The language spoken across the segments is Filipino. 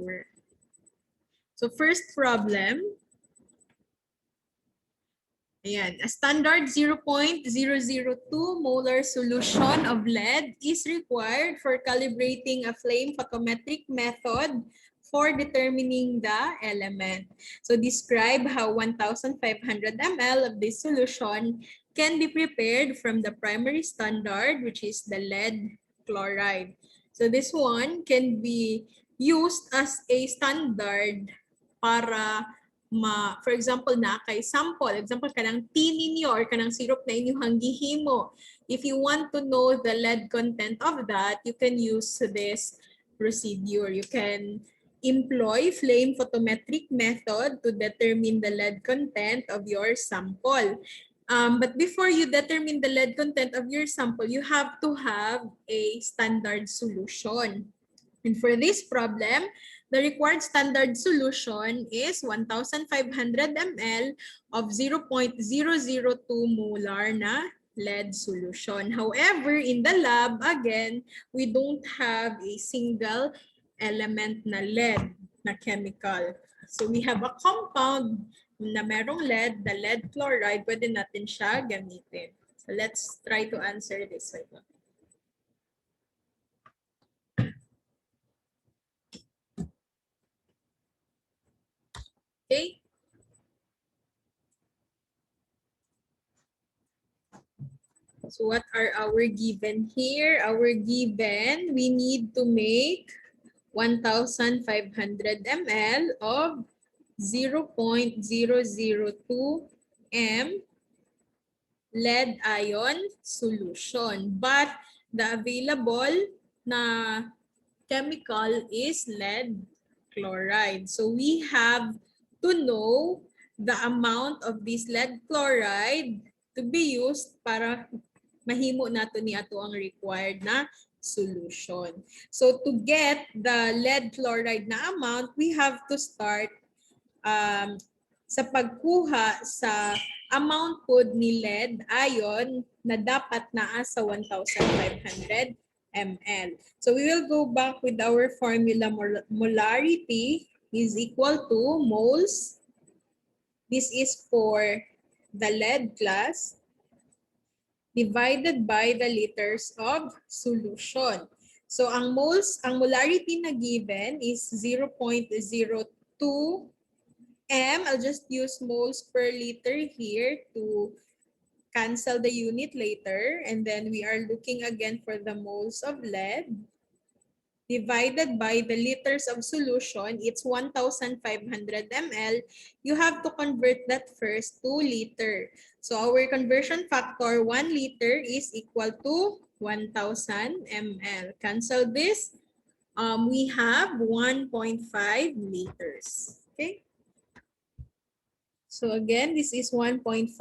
hour. So first problem. Ayan, a standard 0.002 molar solution of lead is required for calibrating a flame photometric method for determining the element. So describe how 1,500 ml of this solution can be prepared from the primary standard, which is the lead chloride. So this one can be used as a standard para for example, na kay sample, example, kanang tea ninyo or kanang syrup na inyong gihimo. If you want to know the lead content of that, you can use this procedure. You can employ flame photometric method to determine the lead content of your sample. But before you determine the lead content of your sample, you have to have a standard solution. And for this problem, the required standard solution is 1,500 ml of 0.002 molar na lead solution. However, in the lab, again, we don't have a single element na lead na chemical. So we have a compound na merong lead, the lead chloride, pwede natin siya gamitin. So let's try to answer this one. Okay. So what are our given here? Our given, we need to make 1,500 ml of 0.002 m lead ion solution. But the available na chemical is lead chloride. So we have to know the amount of this lead chloride to be used para mahimo nato ni ato ang required na solution. So to get the lead chloride na amount, we have to start sa pagkuha sa amount po ni lead ion na dapat naa sa 1,500 ml. So we will go back with our formula. Molarity is equal to moles. This is for the lead class divided by the liters of solution. So ang moles, ang molarity na given is 0.02 m. I'll just use moles per liter here to cancel the unit later. And then we are looking again for the moles of lead divided by the liters of solution. It's 1,500 ml. You have to convert that first to liter. So our conversion factor, 1 liter is equal to 1,000 ml. Cancel this. We have 1.5 liters. Okay. So again, this is 1.5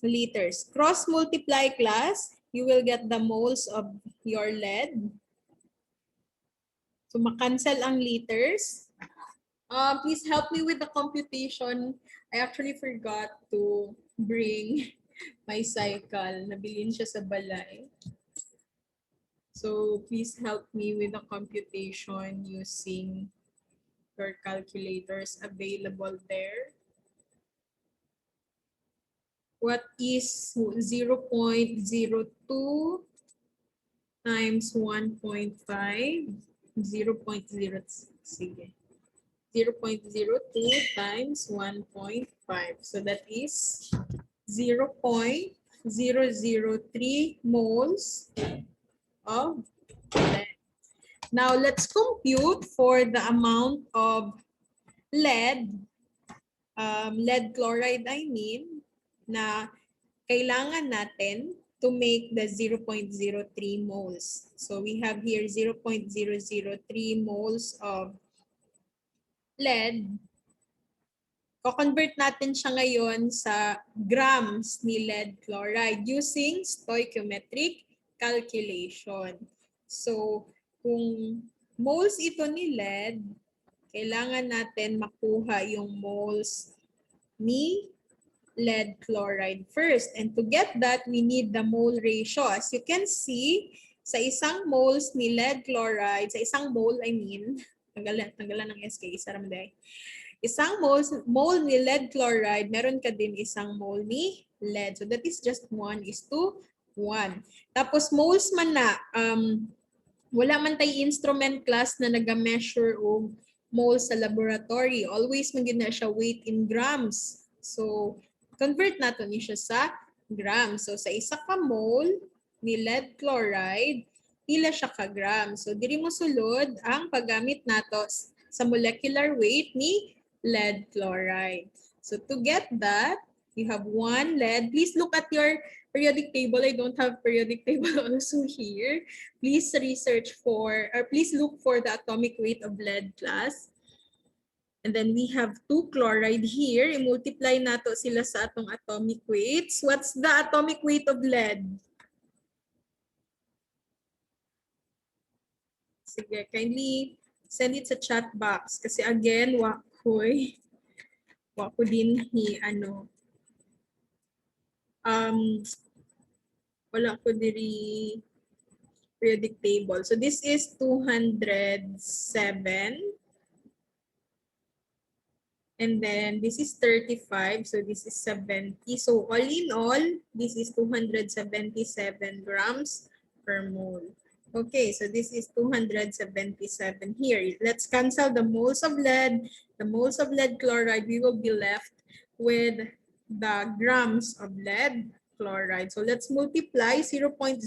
liters. Cross multiply class, you will get the moles of your lead. So makancel ang liters. Please help me with the computation. I actually forgot to bring my cycle. Nabilin siya sa balay. So please help me with the computation using your calculators available there. What is 0.02 times 1.5? 0.0, sige. 0.02 times 1.5. So that is 0.003 moles of lead. Now let's compute for the amount of lead, lead chloride I mean, na kailangan natin to make the 0.03 moles. So we have here 0.003 moles of lead. Ko-convert natin siya ngayon sa grams ni lead chloride using stoichiometric calculation. So kung moles ito ni lead, kailangan natin makuha yung moles ni lead chloride first. And to get that, we need the mole ratio. As you can see, sa isang moles ni lead chloride, sa isang mole, I mean, Tanggalan ng SK, isa raman day. Isang mole ni lead chloride, meron ka din isang mole ni lead. So that is just 1:1. Tapos moles man na, wala man tayo instrument class na naga-measure og moles sa laboratory. Always man na siya weight in grams. So convert nato ni siya sa grams. So sa isa ka mole ni lead chloride, pila siya ka grams. So diri mo sulod ang paggamit nato sa molecular weight ni lead chloride. So to get that, you have 1 lead. Please look at your periodic table. I don't have periodic table also here. Please research for, or please look for the atomic weight of lead class. And then we have 2 chloride here. I-multiply nato sila sa atong atomic weights. What's the atomic weight of lead? Sige, kindly send it sa chat box. Kasi again, wakoy. Wako din wala ko diri periodic table. So this is 207. And then this is 35. So this is 70. So all in all, this is 277 grams per mole. Okay, so this is 277 here. Let's cancel the moles of lead. The moles of lead chloride, we will be left with the grams of lead chloride. So let's multiply 0.003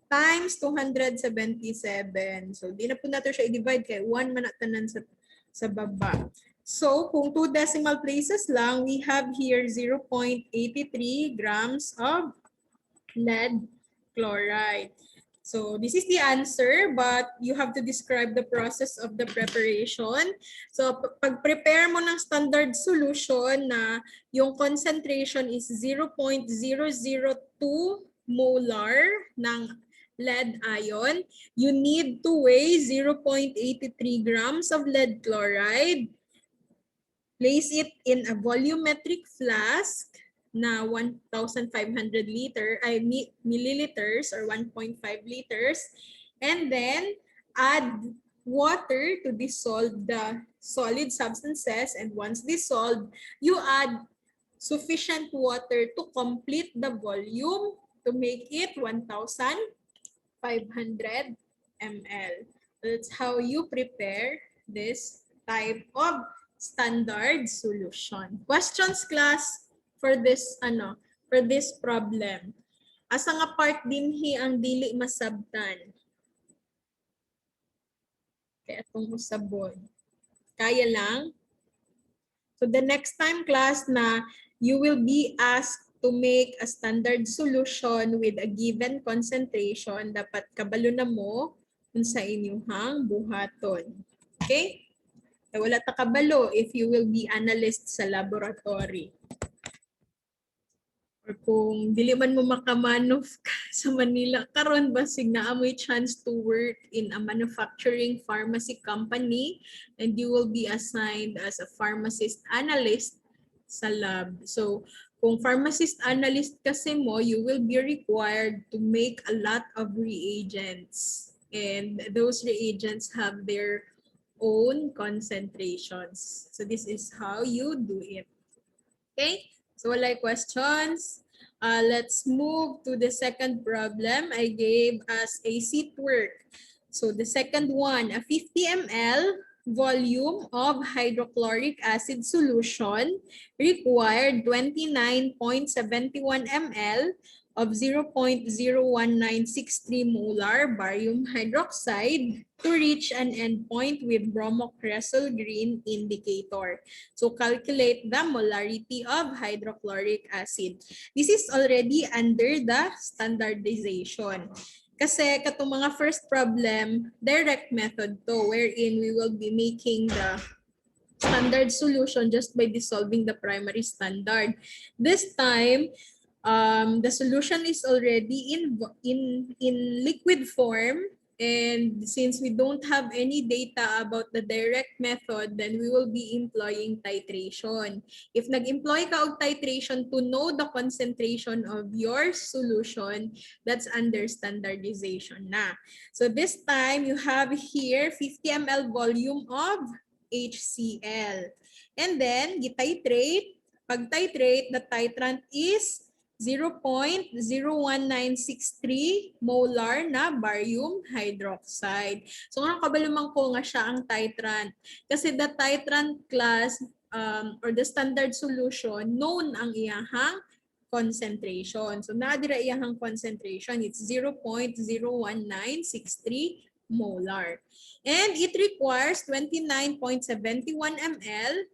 times 277. So di na po natin siya i-divide kay 1 man tanan sa baba. So kung 2 decimal places lang, we have here 0.83 grams of lead chloride. So this is the answer, but you have to describe the process of the preparation. So pag-prepare mo ng standard solution na yung concentration is 0.002 molar ng lead ion, you need to weigh 0.83 grams of lead chloride. Place it in a volumetric flask na 1,500 milliliters or 1.5 liters, and then add water to dissolve the solid substances, and once dissolved, you add sufficient water to complete the volume to make it 1,500 ml. That's how you prepare this type of standard solution. Questions, class? For this problem. Asa nga part dinhi ang dili masabtan? Kaya itong usabon. Kaya lang? So the next time, class, na you will be asked to make a standard solution with a given concentration, dapat kabalo na mo kung sa inyong buhaton. Okay? Wala ta kabalo if you will be analyst sa laboratory. Or kung dili man mo makamanuf sa Manila, karon basig na amoy chance to work in a manufacturing pharmacy company, and you will be assigned as a pharmacist analyst sa lab. So kung pharmacist analyst kasi mo, you will be required to make a lot of reagents, and those reagents have their own concentrations. So this is how you do it. Okay? So wala questions. Let's move to the second problem. I gave us a seat work. So the second one, a 50 ml volume of hydrochloric acid solution required 29.71 ml of 0.01963 molar barium hydroxide to reach an endpoint with bromocresol green indicator. So calculate the molarity of hydrochloric acid. This is already under the standardization. Kasi katong mga first problem, direct method to, wherein we will be making the standard solution just by dissolving the primary standard. This time, the solution is already in liquid form, And since we don't have any data about the direct method, then we will be employing titration. If nag-employ ka og titration to know the concentration of your solution, that's under standardization na. So this time, you have here 50 ml volume of HCl. And then, gititrate. Pag titrate, the titrant is 0.01963 molar na barium hydroxide. So nga kabalumang ko nga siya ang titrant. Kasi the titrant class or the standard solution, known ang iyahang concentration. So nadira iyahang concentration, it's 0.01963 molar. And it requires 29.71 ml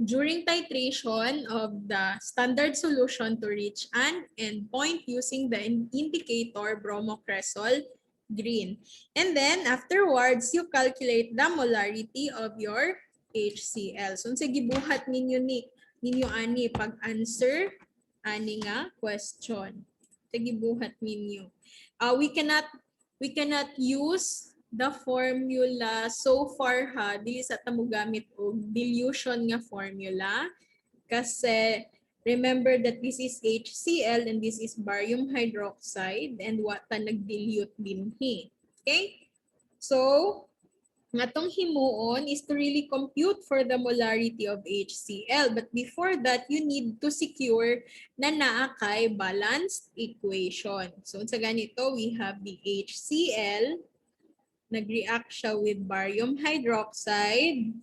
during titration of the standard solution to reach an endpoint using the indicator bromocresol green. And then afterwards, you calculate the molarity of your HCl. So sige buhat ninyo ani pag-answer ani nga question. Sige buhat ninyo. We cannot use the formula so far ha, dili sa tamo gamit og dilution nga formula kasi remember that this is HCl and this is barium hydroxide and what ta nag-dilute dinhi. Okay? So, ngatong himuon is to really compute for the molarity of HCl. But before that, you need to secure na naa kay balanced equation. So, sa ganito, we have the HCl nag-react siya with barium hydroxide.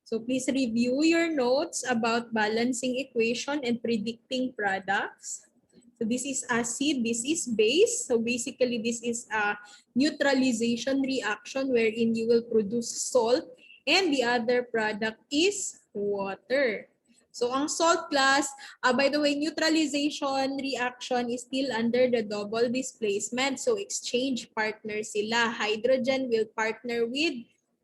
So please review your notes about balancing equation and predicting products. So this is acid, this is base. So basically this is a neutralization reaction wherein you will produce salt and the other product is water. So ang salt class, by the way, neutralization reaction is still under the double displacement. So exchange partner sila. Hydrogen will partner with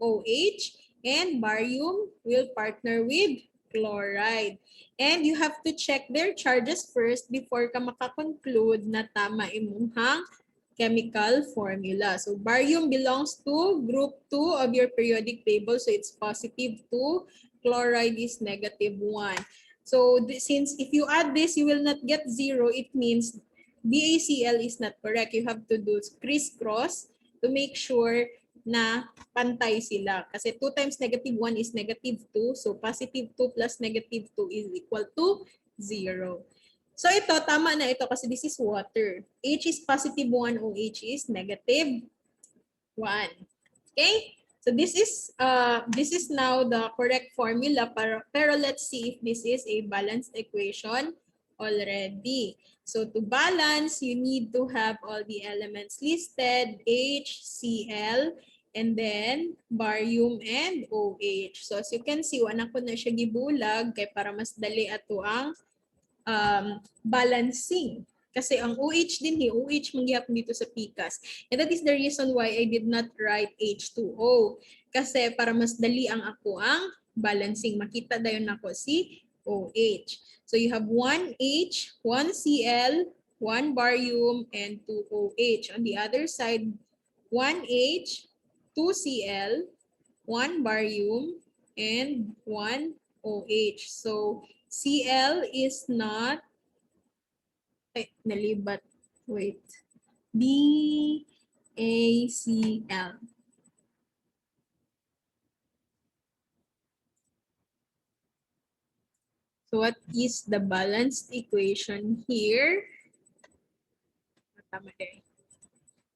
OH and barium will partner with chloride. And you have to check their charges first before ka makakonclude na tama imuhang chemical formula. So barium belongs to group 2 of your periodic table. So it's positive 2. Chloride is negative 1. So since if you add this, you will not get 0, it means BaCl is not correct. You have to do crisscross to make sure na pantay sila. Kasi 2 times negative 1 is negative 2. So positive 2 plus negative 2 is equal to 0. So ito, tama na ito kasi this is water. H is positive 1, OH is negative 1. Okay? So this is now the correct formula, pero let's see if this is a balanced equation already. So to balance, you need to have all the elements listed, HCl, and then barium and OH. So as you can see, wala ko na siya gibulag kay para mas dali ato ang balancing. Kasi ang OH din, OH mangyap dito sa PCAS. And that is the reason why I did not write H2O. Kasi para mas dali ang ako ang balancing. Makita dayon nako si OH. So you have 1 H, 1 Cl, 1 barium, and 2 OH. On the other side, 1 H, 2 Cl, 1 barium, and 1 OH. So Cl is not nalibat. Wait. BaCl. So what is the balanced equation here? Tama din.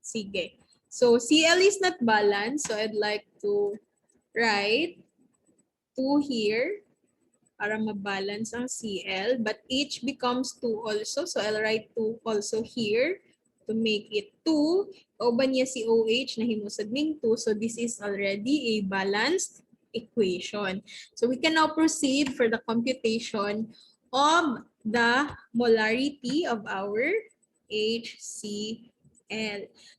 Sige. So Cl is not balanced. So I'd like to write 2 here para mabalance ang Cl. But H becomes 2 also. So I'll write 2 also here to make it 2. Kauban niya si OH na himusad ning 2. So this is already a balanced equation. So we can now proceed for the computation of the molarity of our HCl.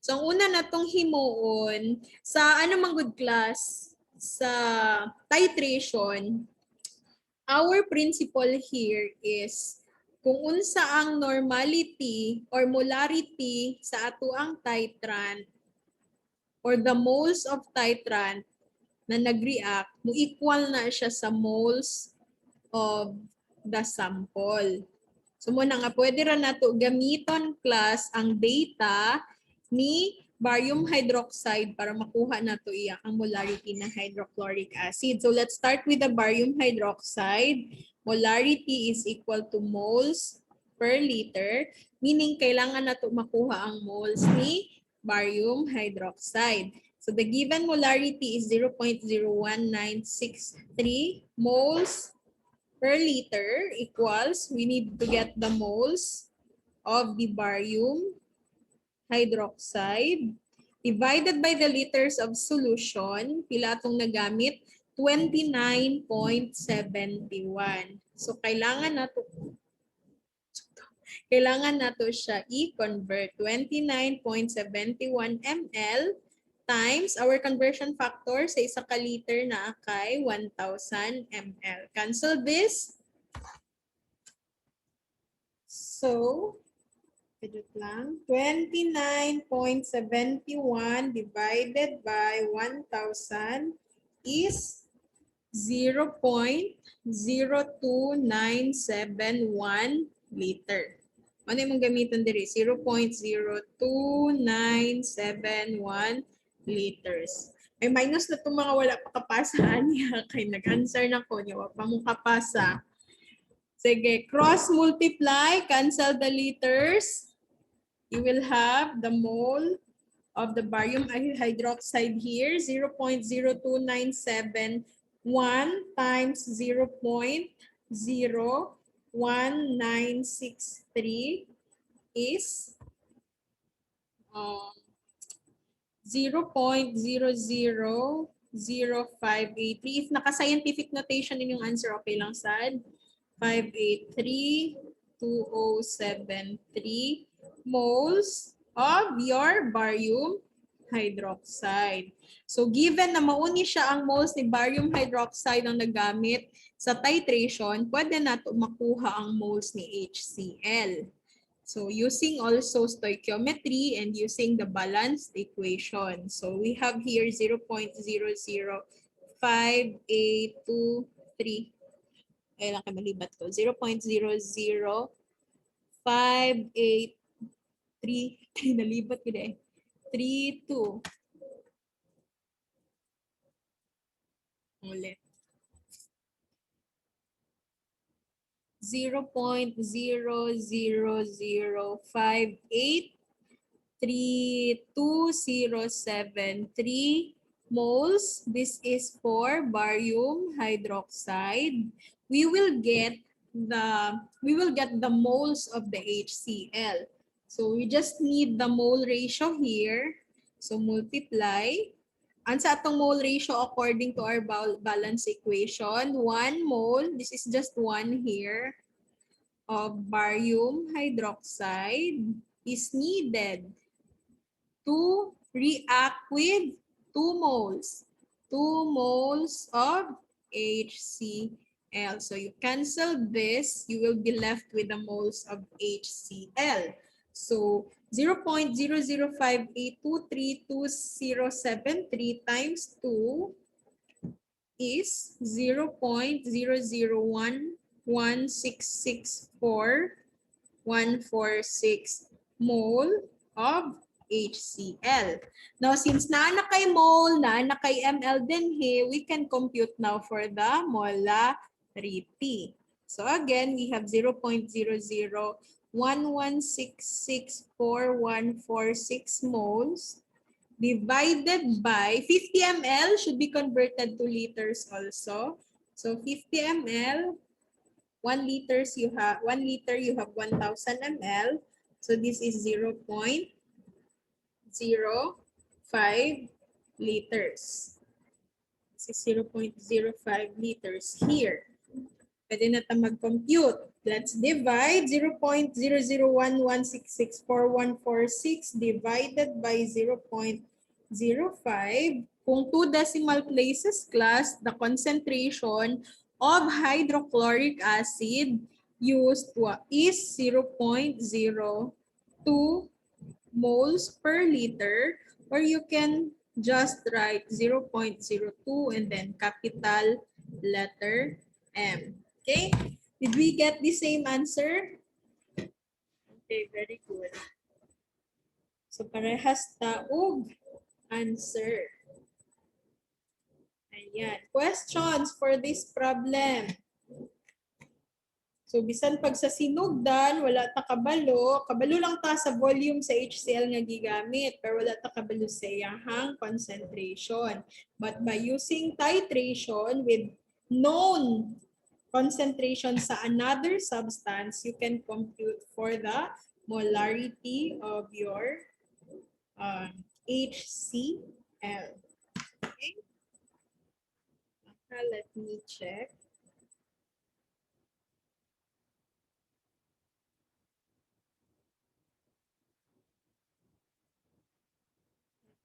So ang una natong himuon sa ano mang good class sa titration, our principle here is kung unsa ang normality or molarity sa ato ang titrant, or the moles of titrant na nag-react, mo equal na siya sa moles of the sample. So muna nga, pwede rin nato gamiton class ang data ni barium hydroxide para makuha nato iya ang molarity ng hydrochloric acid. So let's start with the barium hydroxide. Molarity is equal to moles per liter, meaning kailangan nato makuha ang moles ni barium hydroxide. So the given molarity is 0.01963 moles per liter equals, we need to get the moles of the barium hydroxide divided by the liters of solution. Pila itong nagamit? 29.71. So kailangan nato siya i-convert. 29.71 ml times our conversion factor sa isa ka liter na kay 1,000 ml. Cancel this. So, pidot lang. 29.71 divided by 1,000 is 0.02971 liter. Ano yung gamitin diri? 0.02971 liters. May minus na itong mga wala pa kapasaan niya. Kaya nag-answer na ko niya. Wala pa mong kapasa. Sige, cross multiply, cancel the liters. You will have the mole of the barium hydroxide here, 0.02971 times 0.01963 is 0.00053. If naka-scientific notation din yung answer, okay lang, Sad. 583.2073 moles of your barium hydroxide. So given na mauni siya ang moles ni barium hydroxide ang nagamit sa titration, pwede nato makuha ang moles ni HCl. So using also stoichiometry and using the balanced equation. So we have here 0.00583. Ay lang kayo malibat ko. 0.00583. Nalibat ko deh. 32. Ulit. 0.000583273 moles. This is for barium hydroxide. We will get the moles of the HCl. So we just need the mole ratio here. So multiply. Ang sa atong mole ratio according to our balance equation, 1 mole, this is just 1 here, of barium hydroxide is needed to react with 2 moles. 2 moles of HCl. So you cancel this, you will be left with the moles of HCl. So 0.005823273 times 2 is 0.001664146 mole of HCl. Now, since naana kay mole, naana kay ml din here, we can compute now for the molarity. So again, we have 0.00116644146 moles divided by 50 ml should be converted to liters also. So 50 ml, 1 liter you have 1,000 ml. So this is 0.05 liters. This is 0.05 liters here. Pwede na tayo mag-compute. Let's divide 0.00116644146 divided by 0.05. Kung 2 decimal places class, the concentration of hydrochloric acid used is 0.02 moles per liter, or you can just write 0.02 and then capital letter M. Okay? Did we get the same answer? Okay, very good. So parehas taog answer. Ayan. Questions for this problem. So bisan pag sa sinugdan, wala ta kabalo, kabalo lang ta sa volume sa HCl nga gigamit, pero wala ta kabalo sa iyahang concentration. But by using titration with known concentration sa another substance, you can compute for the molarity of your HCl. Okay? Let me check.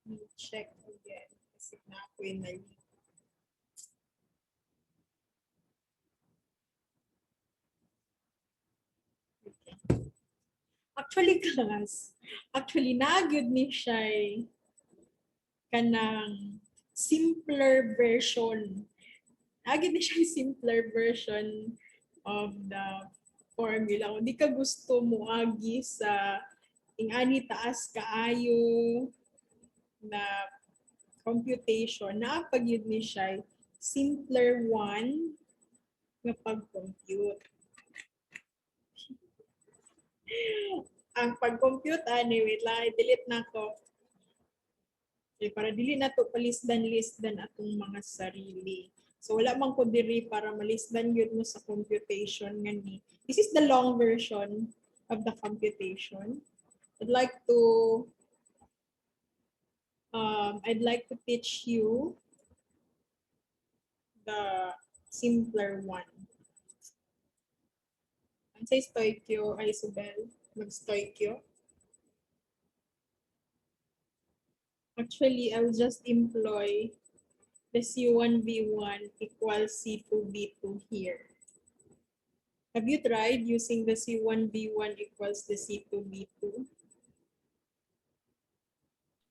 Let me check again. Kasi na ako yung nalito. Actually, class, nagyud ni siya kanang simpler version. Nagyud ni siya simpler version of the formula. Kung di ka gusto mo agi sa ingani taas kaayo na computation, naapag-yun ni siya simpler one nga pag-compute. Ang pag-compute, wait lang, i-delete na ko. Okay, para dili na to palisdan-lisdan atong mga sarili. So wala man ko diri para malisdan yun mo sa computation nga ni. This is the long version of the computation. I'd like to teach you the simpler one. Ang say stoikyo, Isabel, mag-stoikyo. Actually, I will just employ the C1V1 equals C2V2 here. Have you tried using the C1V1 equals the C2V2?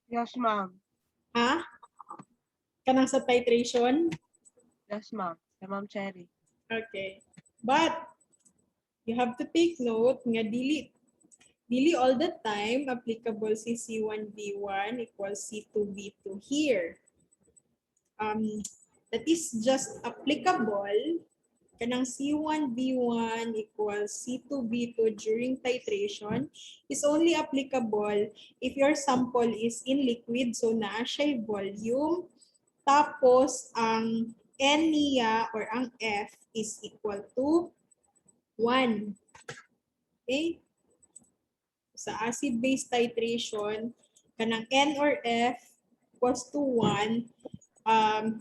Yes, ma'am. Ha? Kanang sa titration? Yes, ma'am. Si Ma'am Cherry. Okay. But, you have to take note nga dili all the time applicable si C1V1 equals C2V2 here. That is just applicable kanang C1V1 equals C2V2 during titration is only applicable if your sample is in liquid, so naa siya volume, tapos ang N niya or ang F is equal to 1. Okay? Sa acid-base titration, kanang N or F equals to 1,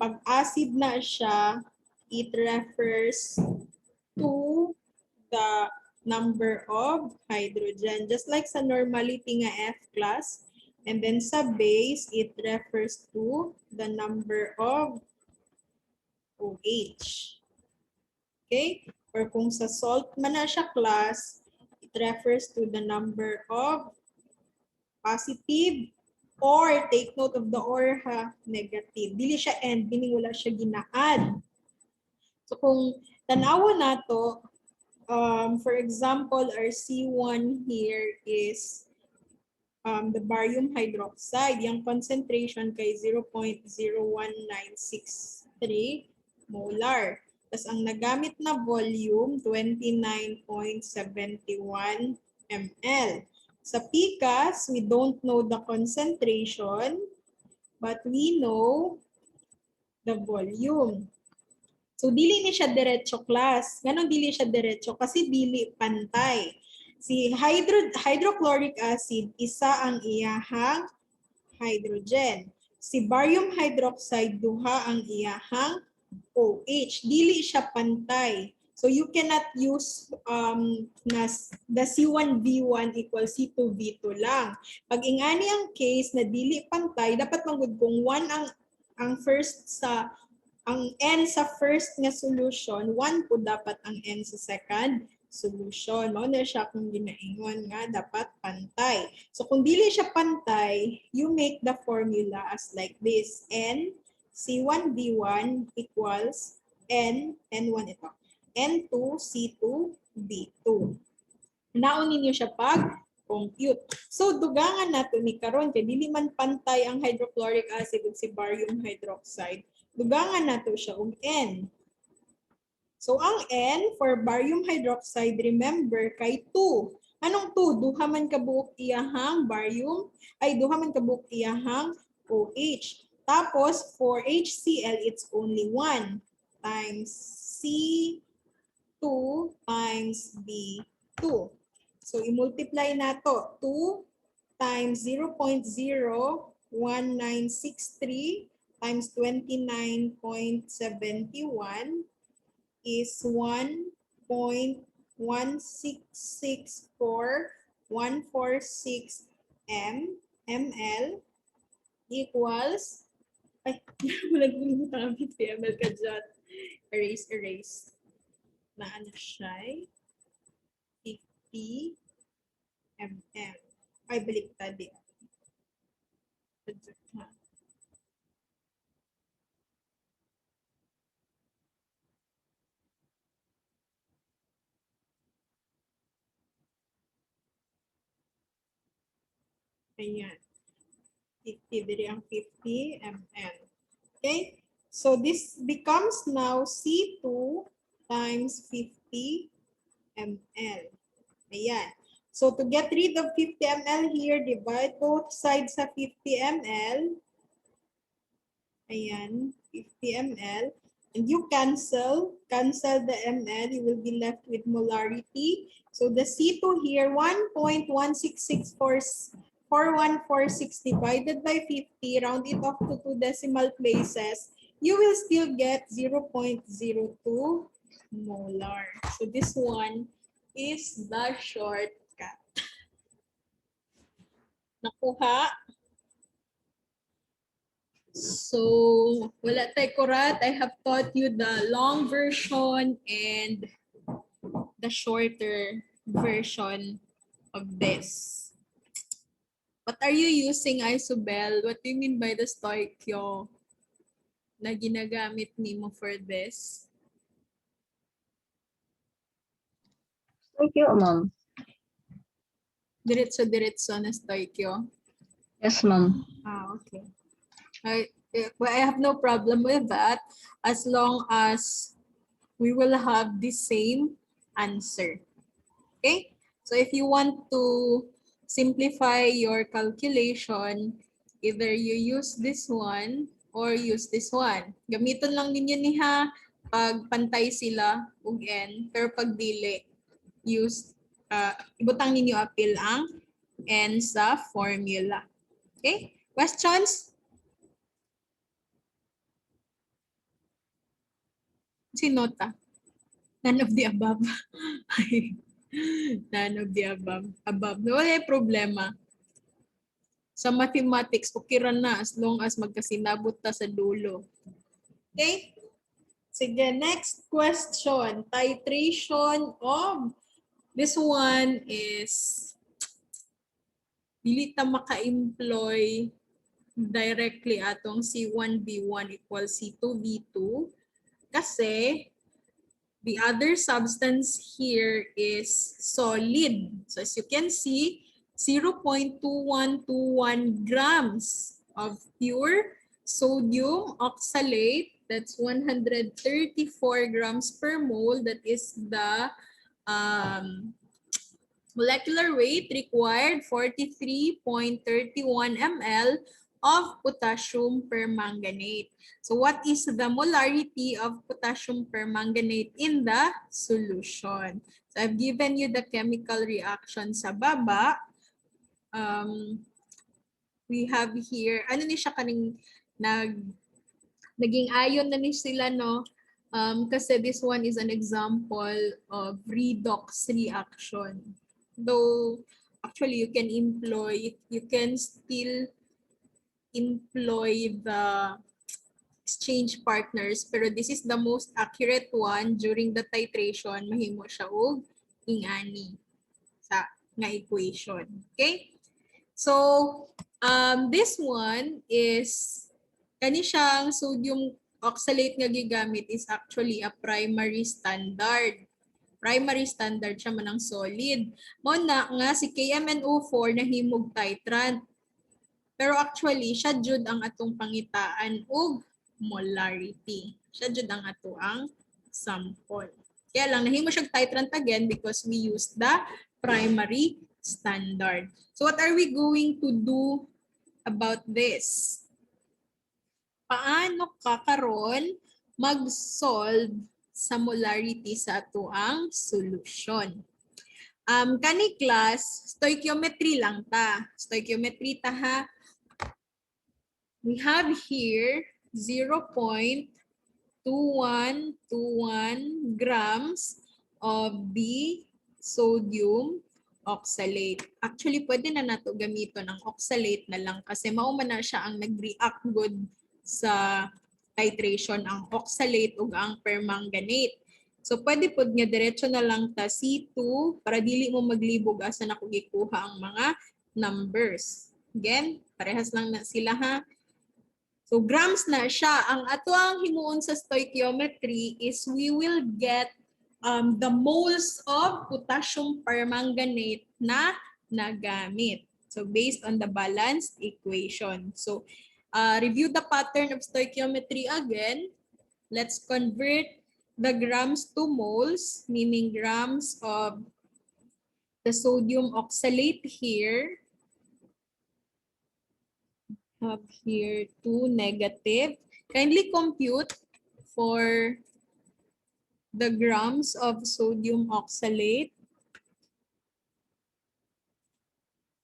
pag acid na siya, it refers to the number of hydrogen. Just like sa normality nga F class. And then sa base, it refers to the number of OH. Okay? Or kung sa salt man na siya class, it refers to the number of positive or take note of the or ha, negative. Dili siya end, meaning wala siya gina-add. So kung tanawa na to, for example, our C1 here is the barium hydroxide. Yung concentration kay 0.01963 molar. Tapos ang nagamit na volume, 29.71 ml. Sa PCAS, we don't know the concentration, but we know the volume. So, dili ni siya diretso class. Ganun dili siya diretso? Kasi dili pantay. Si hydrochloric acid, isa ang iyahang hydrogen. Si barium hydroxide, duha ang iyahang OH. Dili siya pantay. So, you cannot use the C1V1 equals C2V2 lang. Pag ingani ang case na dili pantay, dapat manggod kung 1 ang first sa ang N sa first nga solution, 1 po dapat ang N sa second solution. Mao na siya kung ginaingon nga dapat pantay. So kung dili siya pantay, you make the formula as like this. N C1V1 equals N1 ito. N2 C2V2. Naon ninyo siya pag compute. So dugangan nato ni karon kay dili man pantay ang hydrochloric acid ug si barium hydroxide. Dugangan nato siya og N. So ang N for barium hydroxide, remember, kay 2. Anong 2? Duha man kabuok iyahang barium, ay duha man kabuok iyahang OH. Tapos for HCl, it's only 1 times C2 times B2. So i-multiply nato 2 times 0.01963 times 29.71 is 1.1664146 ml equals, ay, wala kalimutan ang 50 ml ka dyan. Erase. Na ano siya? 50 ml. Ay, baliktad eh. Ayan. 50, diri ang 50 ml. Okay? So this becomes now C2 times 50 ml. Ayan. So to get rid of 50 ml here, divide both sides sa 50 ml. Ayan, 50 ml. And you cancel the ml, you will be left with molarity. So the C2 here, 1.1664146 divided by 50, round it off to 2 decimal places, you will still get 0.02 molar. So this one is the shortcut. Nakuha? So, wala tayo kurat. I have taught you the long version and the shorter version of this. What are you using, Isobel? What do you mean by the stoichio na ginagamit nimo for this? Thank you, ma'am. Diretso na stoichio? Yes, ma'am. Okay. Well, I have no problem with that as long as we will have the same answer. Okay? So if you want to simplify your calculation, either you use this one or use this one. Gamiton lang ninyo niha pag pantay sila ug n, pero pag dili, use ibutang ninyo apil ang n sa formula. Okay? Questions? Sinota? None of the above. None of the above. Wala problema. Sa mathematics, okay ra na as long as magkasinabot ta sa dulo. Okay? Sige, next question. Titration of, this one is, dili ta maka-employ directly atong C1V1 equals C2V2 kasi the other substance here is solid. So as you can see, 0.2121 grams of pure sodium oxalate. That's 134 grams per mole. That is the molecular weight required, 43.31 ml of potassium permanganate. So what is the molarity of potassium permanganate in the solution? So I've given you the chemical reaction sa baba. We have here, ano ni siya kaning naging ion na ni sila, no? Kasi this one is an example of redox reaction. Though actually you can still employ the exchange partners, pero this is the most accurate one during the titration. Mahimo siya og ingani sa nga equation. Okay? So, this one is kani siyang sodium oxalate nga gigamit is actually a primary standard. Primary standard siya manang solid. Mo na nga si KMNO4 nahimog titrant. Pero actually, siya jud ang atong pangitaan og molarity. Siya jud ang ato ang sample. Kaya lang, nahimo siyang titrant again because we used the primary standard. So what are we going to do about this? Paano kakaron mag-solve sa molarity sa ato ang solution? Kani class, stoichiometry lang ta. Stoichiometry ta ha. We have here 0.2121 grams of the sodium oxalate. Actually, pwede na nato gamiton ang oxalate na lang kasi mao man na siya ang nag-react good sa titration ang oxalate ug ang permanganate. So pwede pod nga diretso na lang ta C2 para dili mo maglibog asa na ko gikuha ang mga numbers. Again, parehas lang na sila ha. So grams na siya. Ang ato ang himuon sa stoichiometry is we will get the moles of potassium permanganate na nagamit. So based on the balanced equation. So review the pattern of stoichiometry again. Let's convert the grams to moles, meaning grams of the sodium oxalate here. Have here 2 negative. Kindly compute for the grams of sodium oxalate.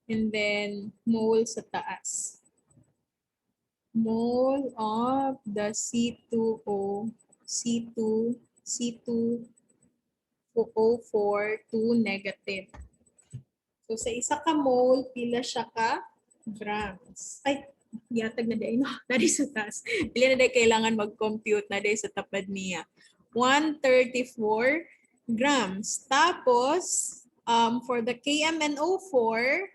And then mole sa taas. Mole of the C2O, C2O4, 2 negative. So sa isa ka mole, pila siya ka grams. Ay, yatag na day, no? Nari sa taas. Pila na day kailangan mag-compute na day sa tapad niya. 134 grams. Tapos, for the KMNO4,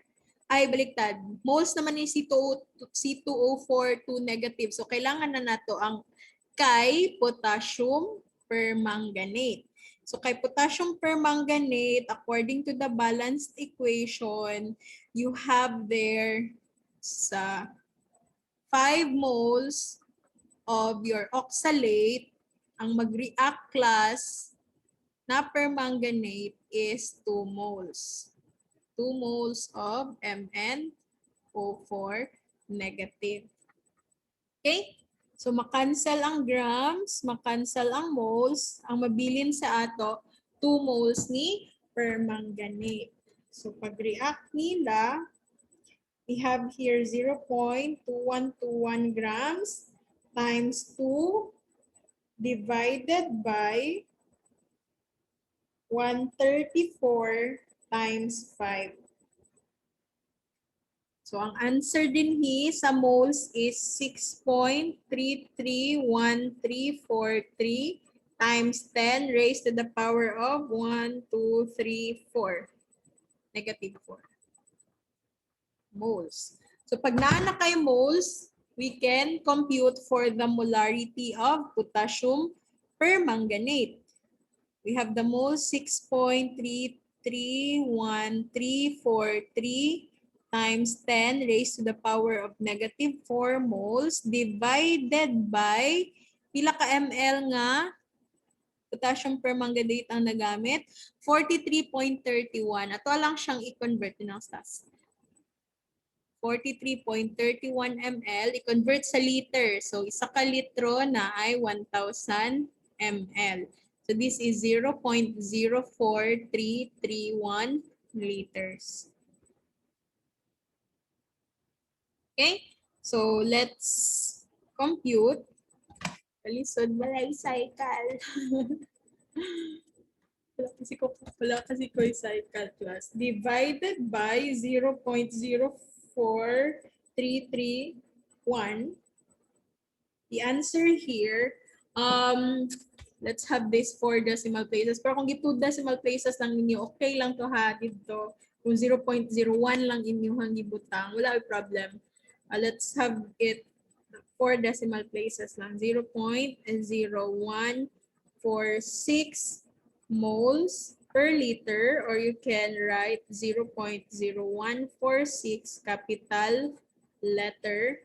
ay baliktad. Moles naman ni C2O4, 2 negative. So, kailangan na nato ang kay potassium permanganate. So, kay potassium permanganate, according to the balanced equation, you have there sa 5 moles of your oxalate, ang mag-react class na permanganate is 2 moles. 2 moles of MnO4 negative. Okay? So, makancel ang grams, makancel ang moles. Ang mabilin sa ato, 2 moles ni permanganate. So, pag-react nila, we have here 0.2121 grams times 2 divided by 134 times 5. So, ang answer din sa moles is 6.331343 times 10 raised to the power of 1, 2, 3, 4. Negative 4. Moles. So pag naana kay moles, we can compute for the molarity of potassium permanganate. We have the moles 6.331343 times 10 raised to the power of negative 4 moles divided by pila ka ml nga potassium permanganate ang nagamit? 43.31. Ato lang siyang i-convert ng stats. 43.31 ml, i-convert sa liter. So, isa ka litro na ay 1,000 ml. So, this is 0.04331 liters. Okay? So, let's compute. Kalisod, balay cycle. Wala kasi ko yung cycle class. Divided by 0.04331. The answer here, Let's have this 4 decimal places. Pero kung 2 decimal places lang ninyo, okay lang to ha dito. Kung 0.01 lang inyo hang gibutang, wala yung problem. Let's have it 4 decimal places lang. 0.0146 moles per liter, or you can write 0.0146 capital letter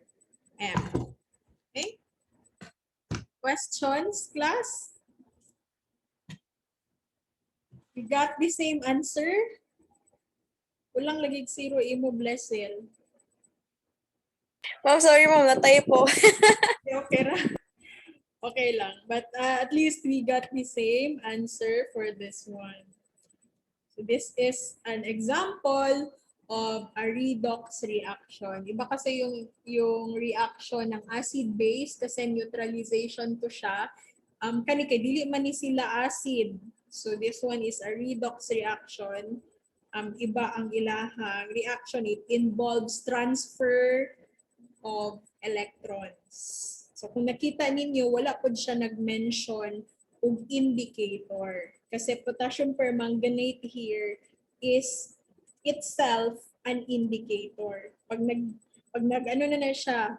M. Okay? Questions, class? You got the same answer? Walang lagig zero imo blessel. Ma'am, sorry ma'am, natay po. Okay ra. Okay lang. But at least we got the same answer for this one. So this is an example of a redox reaction. Iba kasi yung reaction ng acid-base kasi neutralization to siya. Kani kay dili man ni sila acid. So this one is a redox reaction. Iba ang ilahang reaction. It involves transfer of electrons. So kung nakita ninyo, wala po siya nag-mention og indicator. Kasi potassium permanganate here is itself an indicator. Pag ano na siya,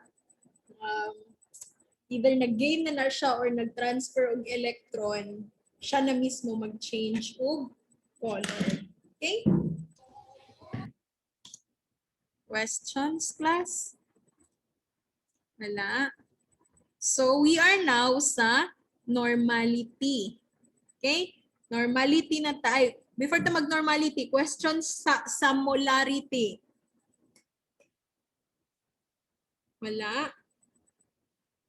either nag-gain na siya or nag-transfer og electron, siya na mismo mag-change og color. Okay? Questions, class? Wala. So, we are now sa normality. Okay? Normality na tayo. Before ta mag-normality, questions sa molarity. Wala.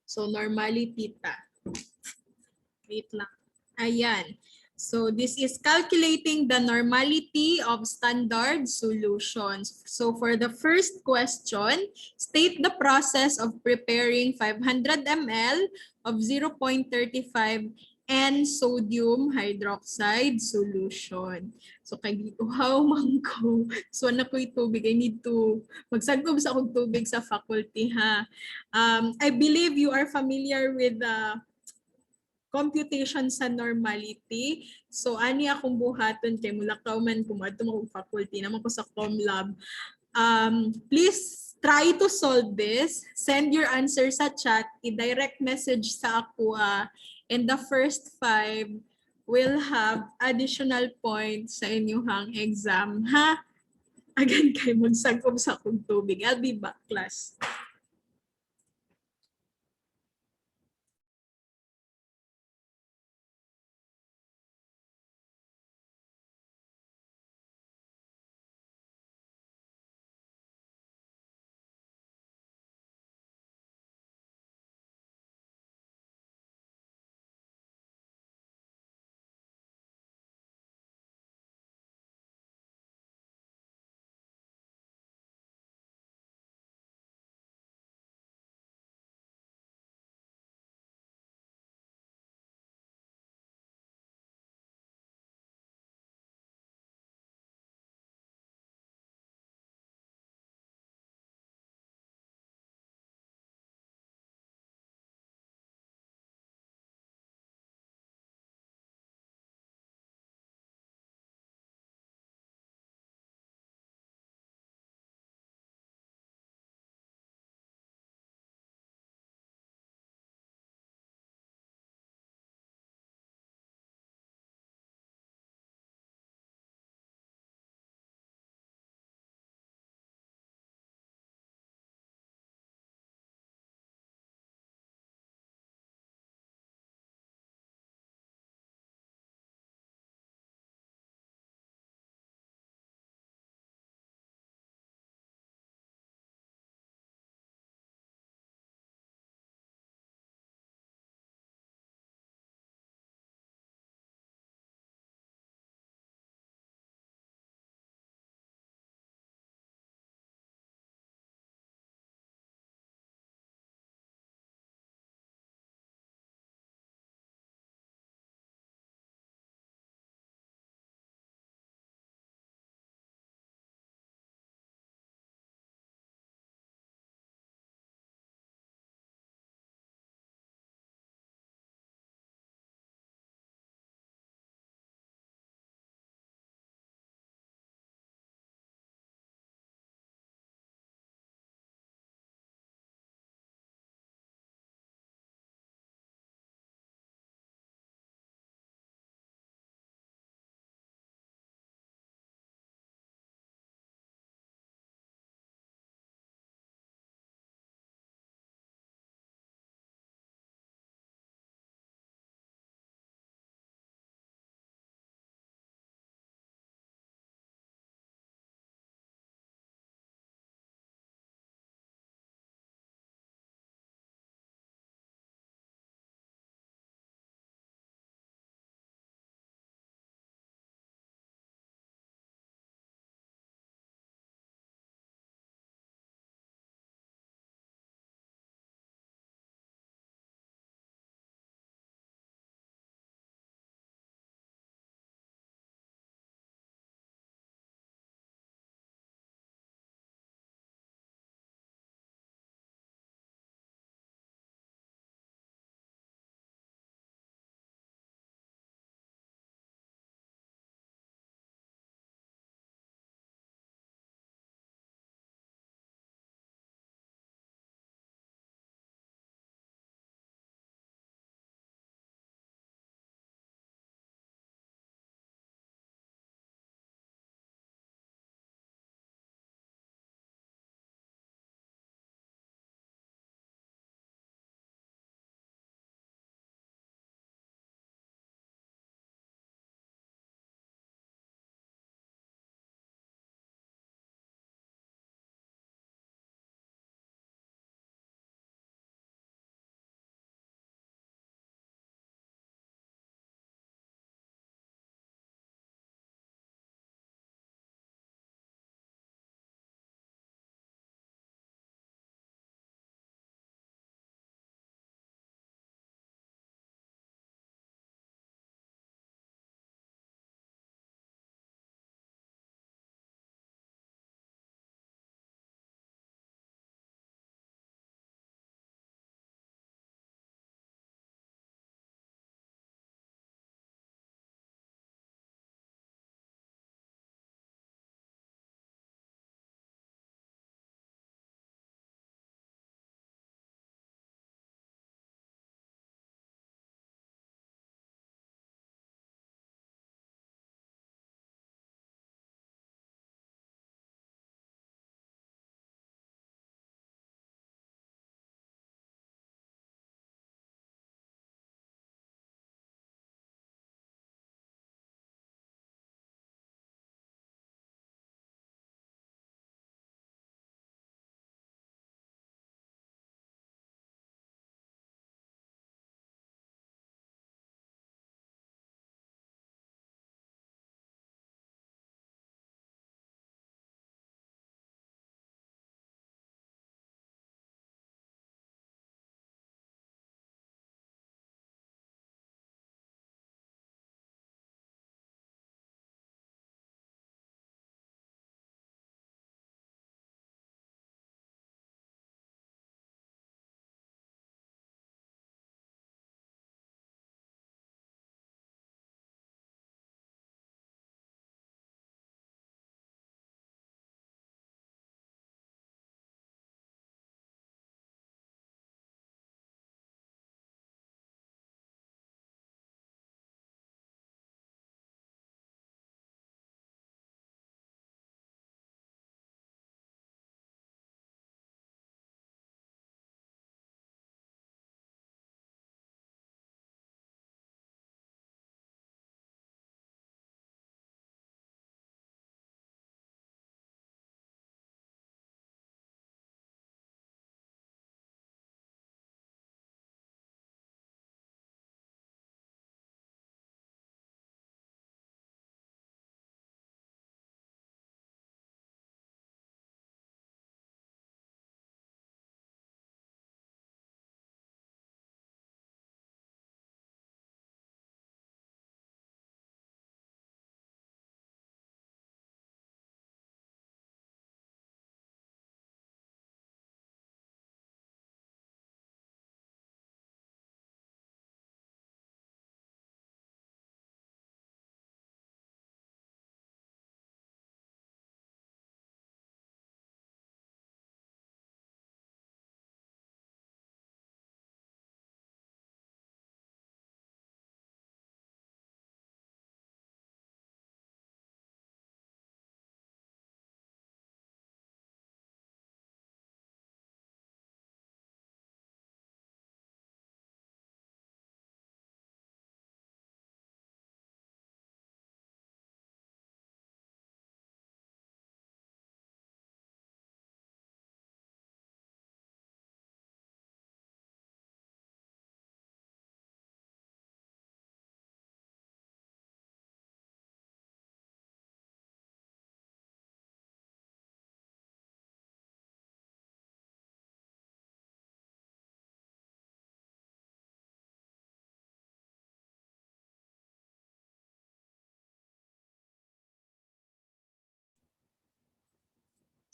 So, normality ta. Wait lang. Ayan. So, this is calculating the normality of standard solutions. So, for the first question, state the process of preparing 500 ml of 0.35 N sodium hydroxide solution. So, kay uhaw man ko. So, na ko tubig. I need to magsagkob sa akong tubig sa faculty, ha. I believe you are familiar with the computation sa normality. So, ani akong buhaton kay mulakaw man kung adto mo faculty naman ko sa ComLab. Please try to solve this. Send your answer sa chat. I-direct message sa ako. And the first 5 will have additional points sa inyong exam. Ha? Again, kay magsagom sa akong tubig. I'll be back, class.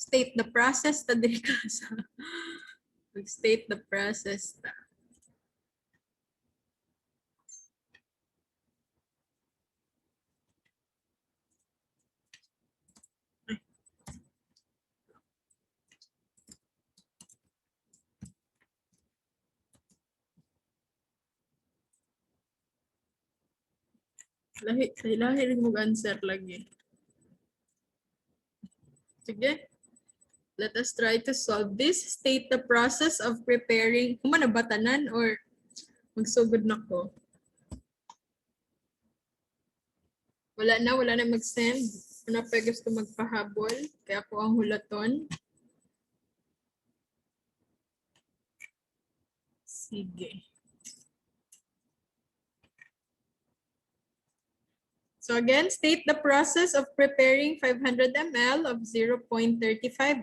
State the process ta diri ka sa state the process ta. Lahi rin mag-answer lagi. Sige. Let us try to solve this. State the process of preparing. Kung manabatanan or magsugod na ko. Wala na mag-send. Wala pa gusto magpahabol. Kaya ako ang hulaton. Sige. So again, state the process of preparing 500 ml of 0.35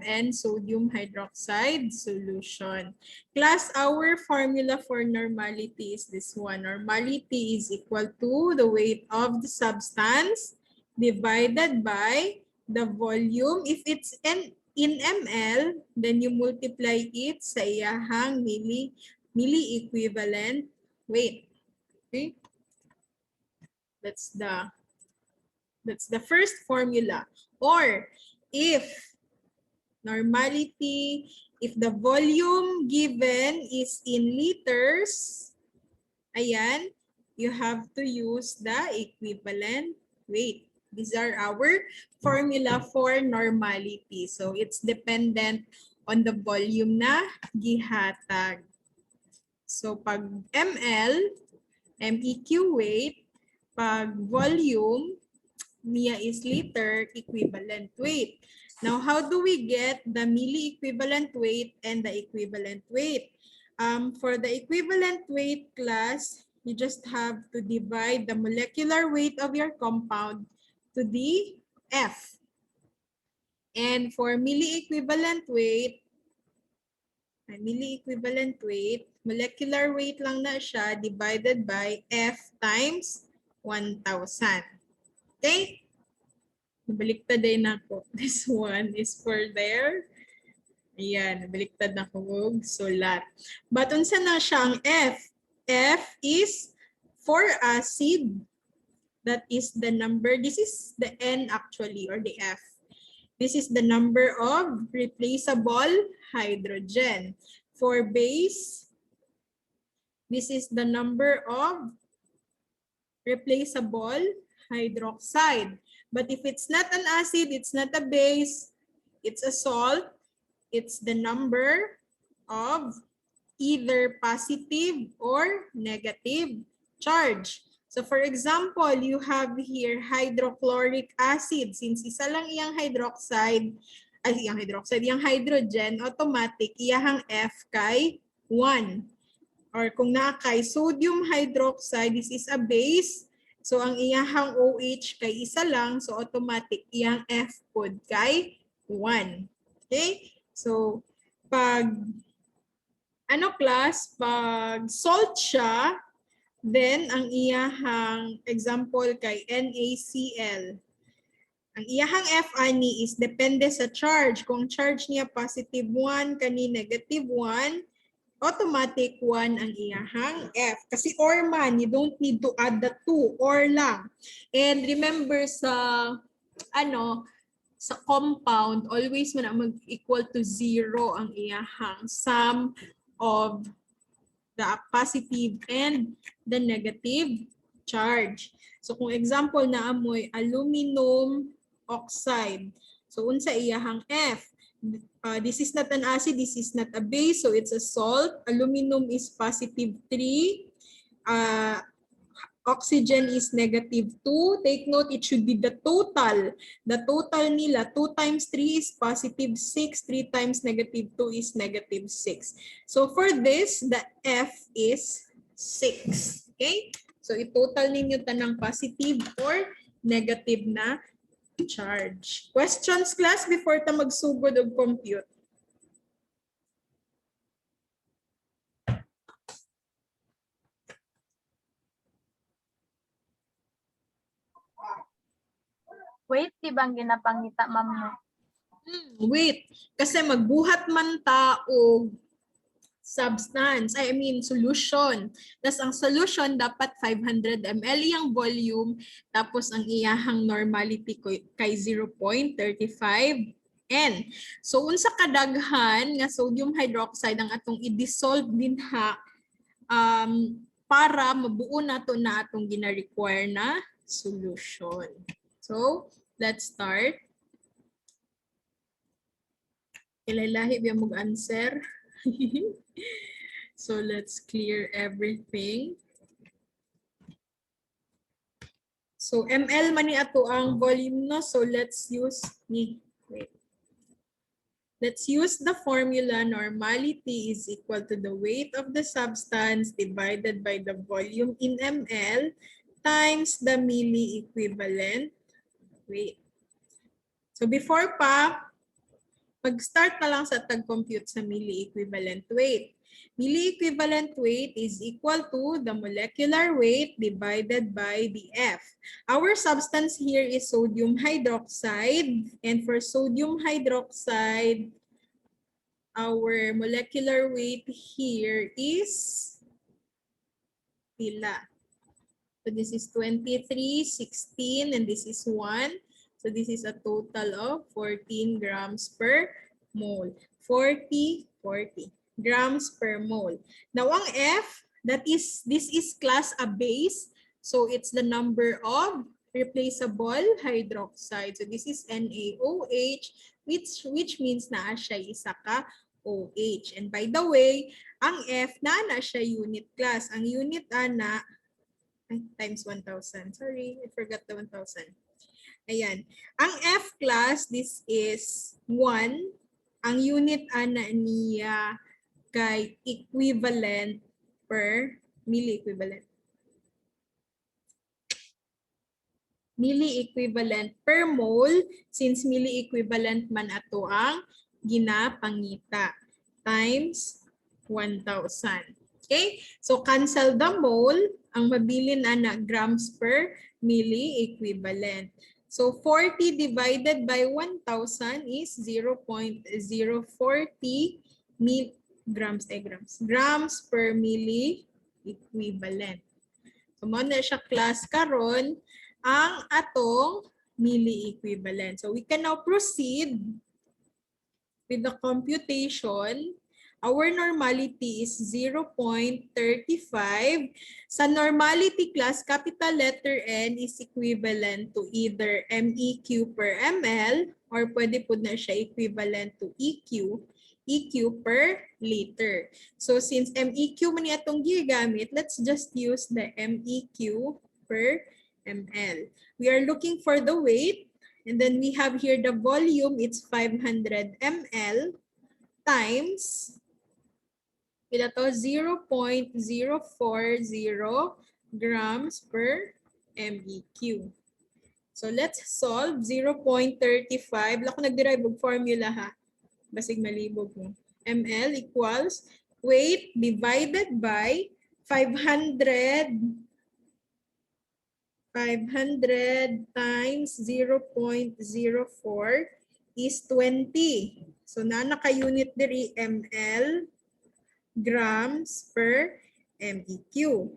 N sodium hydroxide solution. Class, our formula for normality is this one. Normality is equal to the weight of the substance divided by the volume. If it's in ml, then you multiply it sa iyahang milli equivalent weight. Okay? That's the first formula. Or if normality, if the volume given is in liters, ayan, you have to use the equivalent weight. These are our formula for normality. So it's dependent on the volume na gihatag. So pag ml, MEQ weight, pag volume, Mia is liter, equivalent weight. Now, how do we get the milli equivalent weight and the equivalent weight? For the equivalent weight class, you just have to divide the molecular weight of your compound to the F. And for milli equivalent weight, molecular weight lang na siya divided by F times 1,000. Okay? Nabaliktad din ako. This one is for there. Ayan, nabaliktad na ko sulat. But unsa na siya ang F? F is for acid. That is the number. This is the N actually, or the F. This is the number of replaceable hydrogen. For base, this is the number of replaceable hydroxide. But if it's not an acid, it's not a base, it's a salt, it's the number of either positive or negative charge. So for example, you have here hydrochloric acid. Since isa lang iyang hydroxide, iyang hydrogen, automatic, iyahang F kay 1. Or kung na kay sodium hydroxide, this is a base. So ang iyahang OH kay isa lang, so automatic iyang F pod kay 1. Okay? So pag class, pag salt siya, then ang iyahang example kay NaCl. Ang iyahang F ani is depende sa charge. Kung charge niya positive 1 kani negative 1, automatic 1 ang iyahang F. Kasi or man, you don't need to add the 2, or lang. And remember sa sa compound, always man mag-equal to 0 ang iyahang sum of the positive and the negative charge. So kung example na amoy aluminum oxide. So unsa iyahang F? This is not an acid, this is not a base, so it's a salt. Aluminum is positive 3. Oxygen is negative 2. Take note, it should be the total. The total nila, 2 times 3 is positive 6. 3 times negative 2 is negative 6. So for this, the F is 6. Okay? So i-total ninyo tanang positive or negative na charge. Questions, class, before ta magsugod og compute? Wait, di bang ginapangita, ma'am, no? Wait, kasi magbuhat man ta og substance, I mean solution. Tapos ang solution dapat 500 ml yung volume, tapos ang iyahang normality kay 0.35 N. So unsa kadaghan nga sodium hydroxide ang atong i-dissolve dinha para mabuo nato na atong gina-require na solution. So let's start. Ilalahi biya mong answer. So let's clear everything. So ml man ni ato ang volume no. So let's use ni. Wait. Let's use the formula normality is equal to the weight of the substance divided by the volume in ml times the milli equivalent weight. So before pa, mag-start na lang sa tag-compute sa milli equivalent weight. Milli equivalent weight is equal to the molecular weight divided by the F. Our substance here is sodium hydroxide, and for sodium hydroxide, our molecular weight here is pila. So this is 23, 16, and this is 1. So this is a total of 14 grams per mole. 40 grams per mole. Now ang F, this is class A base. So it's the number of replaceable hydroxide. So this is NaOH, which means na siya isa ka OH. And by the way, ang F na siya unit class. Ang unit ana times 1,000. Sorry, I forgot the 1,000. Ayan. Ang F class, this is 1. Ang unit ana niya kay equivalent per milli equivalent. Milli equivalent per mole, since milli equivalent man ato ang ginapangita, times 1,000. Okay? So cancel the mole, ang mabilin na grams per milli equivalent. So 40 divided by 1,000 is 0.040 grams per milli equivalent. So mo na siya class karon ang atong milli equivalent. So we can now proceed with the computation. Our normality is 0.35. Sa normality class, capital letter N is equivalent to either MEQ per ml or pwede po na siya equivalent to EQ per liter. So since MEQ man itong gigamit, let's just use the MEQ per ml. We are looking for the weight, and then we have here the volume, it's 500 ml times ila to 0.040 grams per MEQ. So let's solve 0.35. Lako nag-derive og formula ha. Basig malibog mo. ml equals weight divided by 500 times 0.04 is 20. So na naka-unit diri ml grams per MEQ.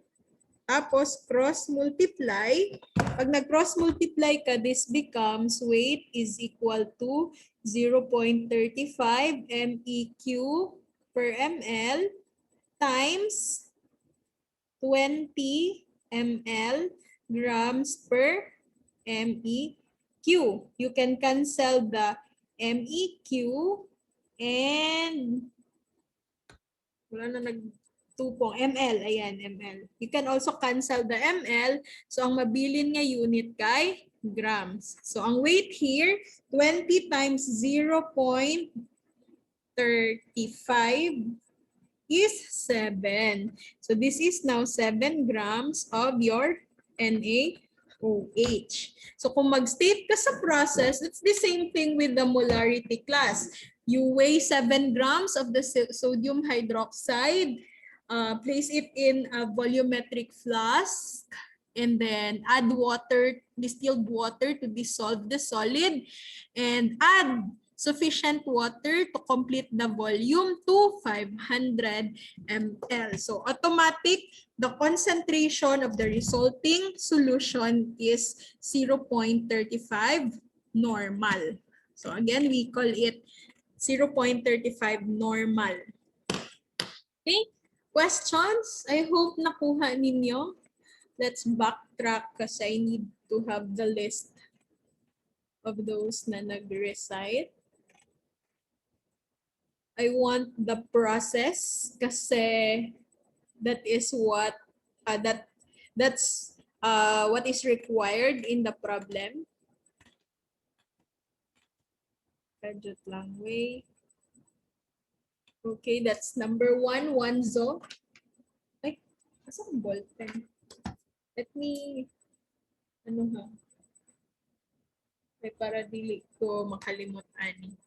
Tapos cross-multiply. Pag nag-cross-multiply ka, this becomes weight is equal to 0.35 MEQ per ml times 20 ml grams per MEQ. You can cancel the MEQ and wala na nagtupong. ml. Ayan, ml. You can also cancel the ml. So, ang mabilin nga unit kay grams. So, ang weight here, 20 times 0.35 is 7. So, this is now 7 grams of your NaOH. So, kung mag-state ka sa process, it's the same thing with the molarity class. You weigh 7 grams of the sodium hydroxide, place it in a volumetric flask, and then add water, distilled water to dissolve the solid, and add sufficient water to complete the volume to 500 ml. So automatic, the concentration of the resulting solution is 0.35 normal. So again, we call it 0.35 normal. Okay? Questions? I hope nakuha ninyo. Let's backtrack kasi I need to have the list of those na nag-recite. I want the process kasi that is what that's what is required in the problem. Budget lang way. Okay, that's number 1, Wanzo. Ay, asa ang ballpen? Let me, ano ha? Ay, para dili ko makalimot ani.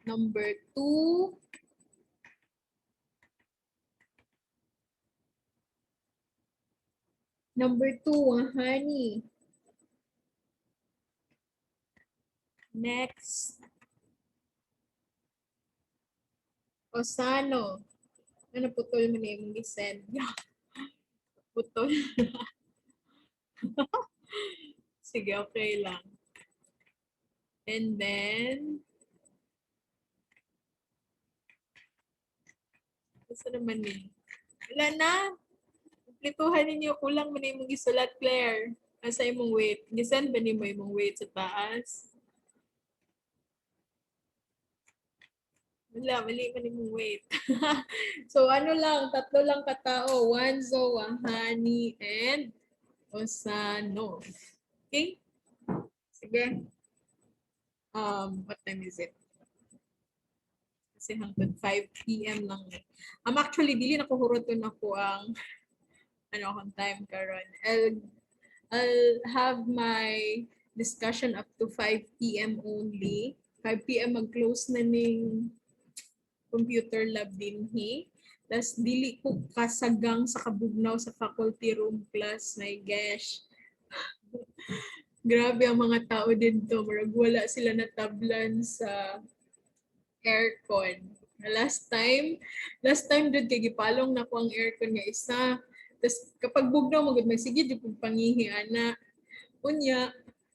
Number 2. Number 2, honey. Next. Osano. Ano putol mo na yung gisend? Putol. Sige, okay lang. And then, basta naman eh. Wala na. Kumplituhan ninyo. Kulang mo na yung gisulat, Claire. Asa imong weight? Gisend ba ni mo imong weight sa taas? Wala, mali man imong weight. So ano lang, 3 lang katao. Wanzo, Wahani, and Osano. Okay? Sige. What time is it? Kasi hanggang 5 p.m. lang. Actually, dili na ko huruton ako ang akong time karon. I'll have my discussion up to 5 p.m. only. 5 p.m. mag-close na ning computer lab dinhi. Tas dili ko kasagang sa kabugnaw sa faculty room class. My gosh. Grabe ang mga tao dito. Marag wala sila natablan sa aircon. Last time dun kay gipalong na ko ang aircon nga isa. Tas kapag bugnaw mo gud sige di pug pangihi ana. Unya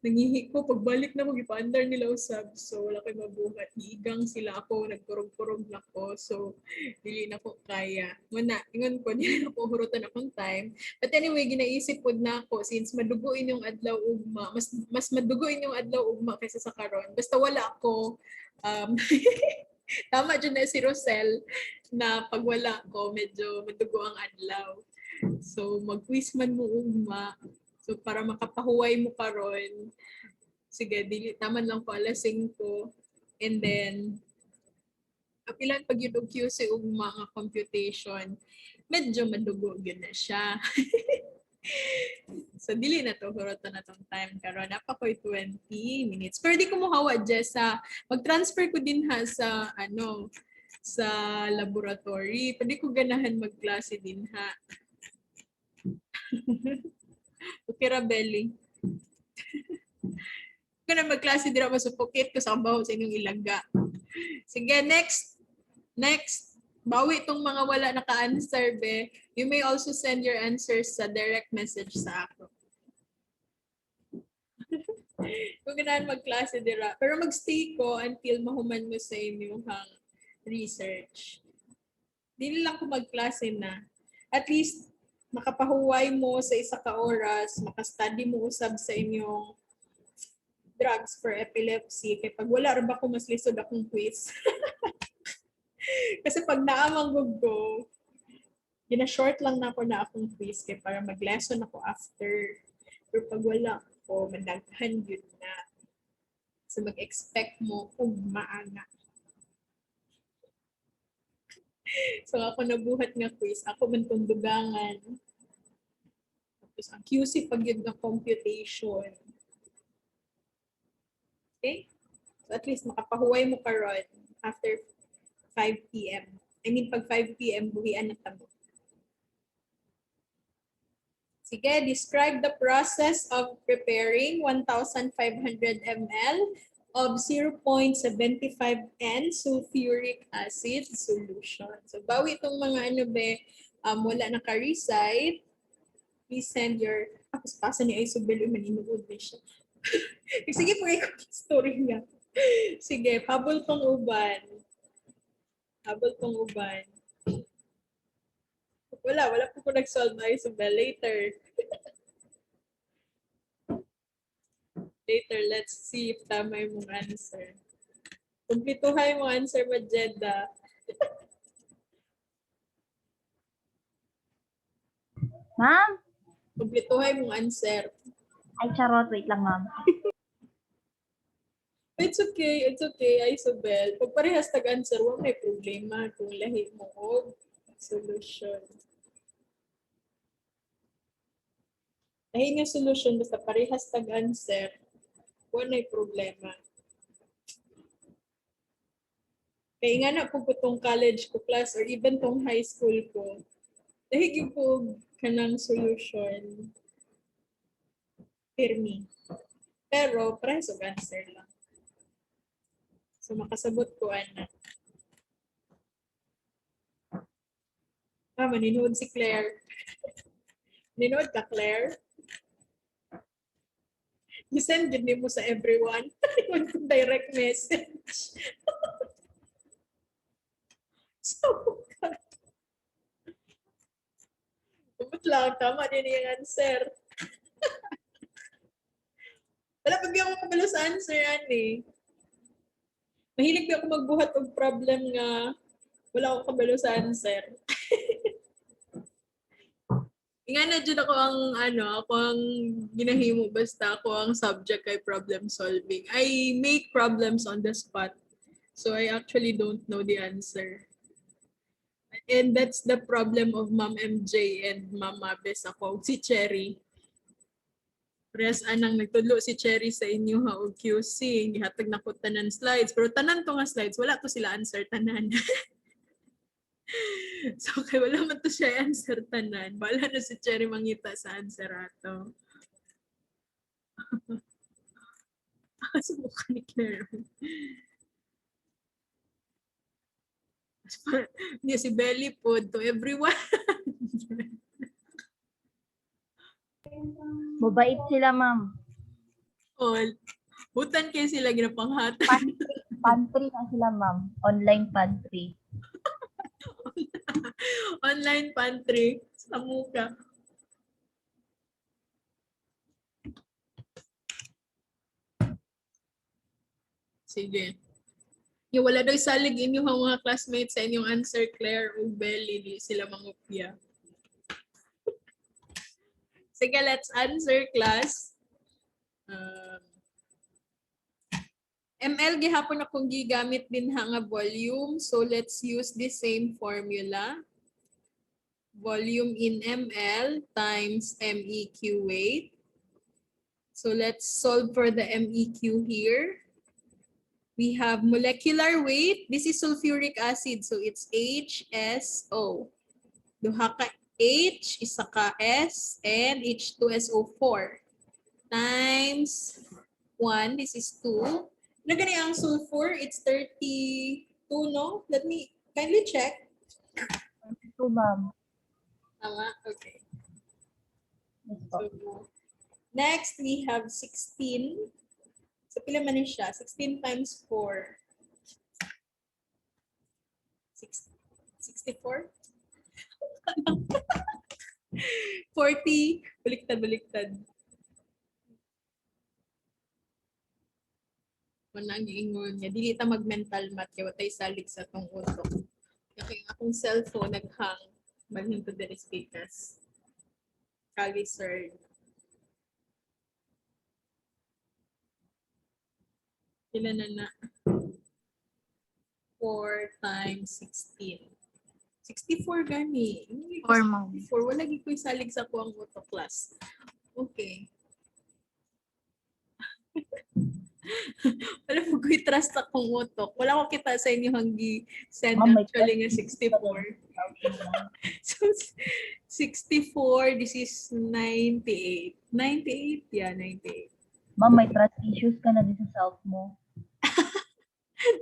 nangihi ko pagbalik na mo gipaandar nila usab, so wala kay mabuhat, giigang sila ako, nagkurog-kurog na ko, so dili na ko kaya muna ingon ko dili na ko hurutan akong time. But anyway, ginaisip pod na ako since madugo inyong adlaw ugma, mas madugo inyong adlaw ugma kaysa sa karon, basta wala ako tama dyan na si Rosel na pag wala ko medyo madugo ang adlaw, so mag-quiz man mo ugma. So para makapahuway mo karon, sige, dili taman lang ko alas 5. And then, apilan pag yun og QC og mga computation, medyo madugo yun na siya. So dili na to, hurotan na tong time karon. Napa ko'y 20 minutes. Pero di ko mo hawa dyan sa, mag-transfer ko din ha sa, sa laboratory. Pwede ko ganahan magklase din ha. Okay, Rabelli. Kung na magklase dira masupukit ko sa kabaho sa inyong ilaga. Sige, next. Bawi itong mga wala naka-answer, be. You may also send your answers sa direct message sa ako. Kung ganahan magklase dira. Pero magstay ko until mahuman mo sa inyong research. Dili lang ko magklase na. At least, makapahuway mo sa isa ka oras, makastudy mo usab sa inyong drugs for epilepsy. Kaya pag wala rin ba ko mas lisod akong quiz. Kasi pag naamang ko, gina-short lang na ako na akong quiz kaya para mag-lesson ako after. Pero pag wala ko, madaghan yun na. So mag-expect mo ugma-ana. So ako nabuhat nga quiz, ako man tong dugangan. Tapos ang QC pag yun na computation. Okay? So at least makapahuway mo karon after 5 p.m. I mean pag 5 p.m. buhian na tamo. Sige, describe the process of preparing 1,500 ml of 0.75 N sulfuric acid solution. So, bawi itong mga ano be, wala naka-recite. Please send your, tapos pasa ni Isobel, maninuod na siya. Sige po, ikaw story niya. Sige, habol tong uban. Habol tong uban. Wala po nag-solve na Isobel. Later. Later, let's see if tama yung answer. Kumplituhan mo answer mo, Jeddah. Ma'am? Kumplituhan mong answer. Ay, charot. Wait lang, ma'am. It's okay, Isobel. Pag parehas tag-answer, wala may problema kung lahi mo o solution. Lahi nga solution, basta parehas tag-answer, wala may problema. Kaya nga na po tong college ko class or even tong high school ko, dahil po kanang solution, pirmi. Pero, parehas og answer lang. So, makasabot ko, anak. Maninood si Claire. Ninood ka, Claire? You-send din mo sa everyone. Direct message. So, umot lang. Tama din yung answer. Wala pag ako kabalo sa answer, ani. Mahilig ako magbuhat og problem nga wala akong kabalo sa answer. Nga na dyan ako ang ginahimo basta ako ang subject kay problem solving. I make problems on the spot. So I actually don't know the answer. And that's the problem of Ma'am MJ and Ma'am Mabes ako, si Cherry. Press anang nagtudlo si Cherry sa inyo ha og QC, gihatag na ko tanan slides, pero tanan to nga slides wala to sila answer tanan. So, kay wala man to siya answer tanan. Bala na si Cherry mangita sa answer ato. Subukan ni Claire. Niya si Belly po to everyone. Mabait sila, ma'am. All. Butan kayo sila ginapanghatan. Pantry na sila, ma'am. Online pantry. Online pantry. Sa muka. Sige. Yung wala daw salig inyong mga classmates sa inyong answer, Claire o Belly, di sila mangupya. Sige, let's answer, class. ML gihapon akong gigamit din nga volume. So, let's use the same formula. Volume in ml times MEQ weight. So, let's solve for the MEQ here. We have molecular weight. This is sulfuric acid. So, it's HSO. Duha ka H, isa ka S, and H2SO4. Times 1, this is 2. Na gani ang sulfur, it's 32, no? Let me kindly check. Ito, ma'am. Tama? Okay. Yes, po. So, next, we have 16. So, pila man ni siya? 16 times 4. 64? 40. Baliktad. Manang ingon niya. Dili ta mag-mental math. Kaya watay salig sa tong utok. Kaya akong cellphone naghang. Balhin to the speakers. Kali sir. Ilan na? 4 times 16. 64 gani. 4, ma'am. 4. Wala gi ko'y salig sa kuang auto class. Okay. Wala mo ko'y trust akong utok. Wala ko kita sa inyo hanggi send Ma'am, may actually nga trust 64. So, 64, this is 98. 98? Yeah, 98. Ma'am, may trust issues ka na din sa self mo.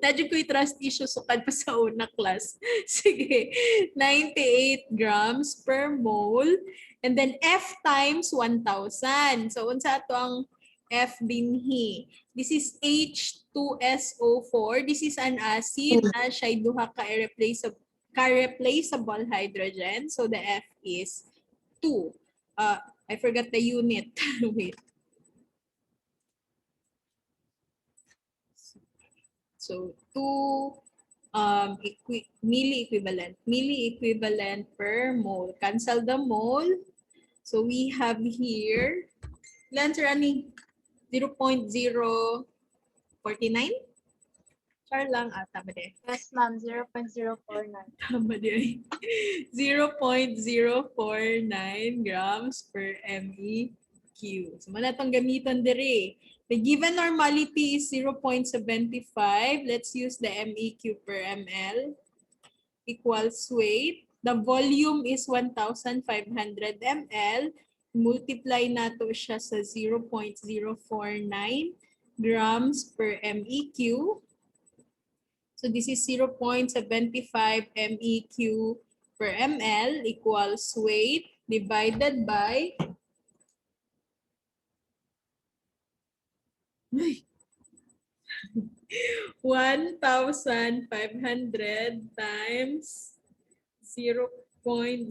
Nadyo ko'y trust issue sukad pa sa una class. Sige, 98 grams per mole. And then F times 1,000. So, unsa ato ang F dinhi? This is H2SO4. This is an acid na siya'y duha ka-replaceable hydrogen. So, the F is 2. I forgot the unit. Wait. So 2 milli-equivalent per mole. Cancel the mole. So we have here, answer ani 0.049. Char lang, tama din. Yes, ma'am. 0.049. Tama din. 0.049 grams per MEQ. So man natong gamiton diri. The given normality is 0.75. Let's use the MEQ per ml equals weight. The volume is 1,500 ml. Multiply nato siya sa 0.049 grams per MEQ. So this is 0.75 MEQ per ml equals weight divided by 1,500 times 0.049.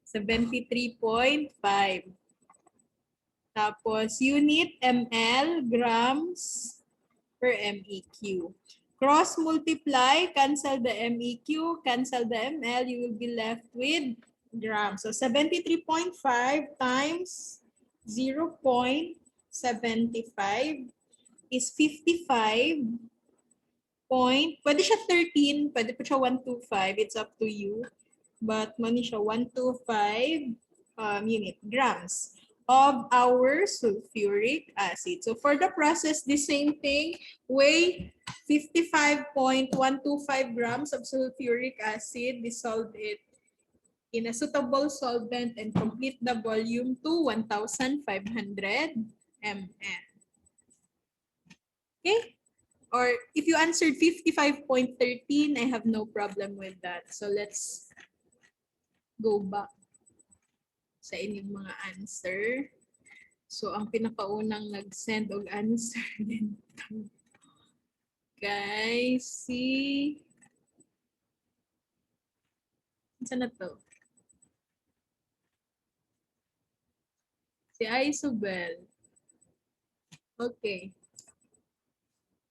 73.5. Tapos unit ml grams per MEQ. Cross multiply, cancel the MEQ, cancel the ml, you will be left with grams. So 73.5 times 0.75 is 55 point, pwede siya 13, pwede po siya 125, it's up to you. But money siya 125 unit grams of our sulfuric acid. So for the process, the same thing, weigh 55.125 grams of sulfuric acid, dissolve it in a suitable solvent and complete the volume to 1,500 ml. Okay? Or if you answered 55.13, I have no problem with that. So let's go back sa inyong mga answer. So ang pinakaunang nag-send og answer dito. Guys, si... Saan na to? Si Isobel. Okay.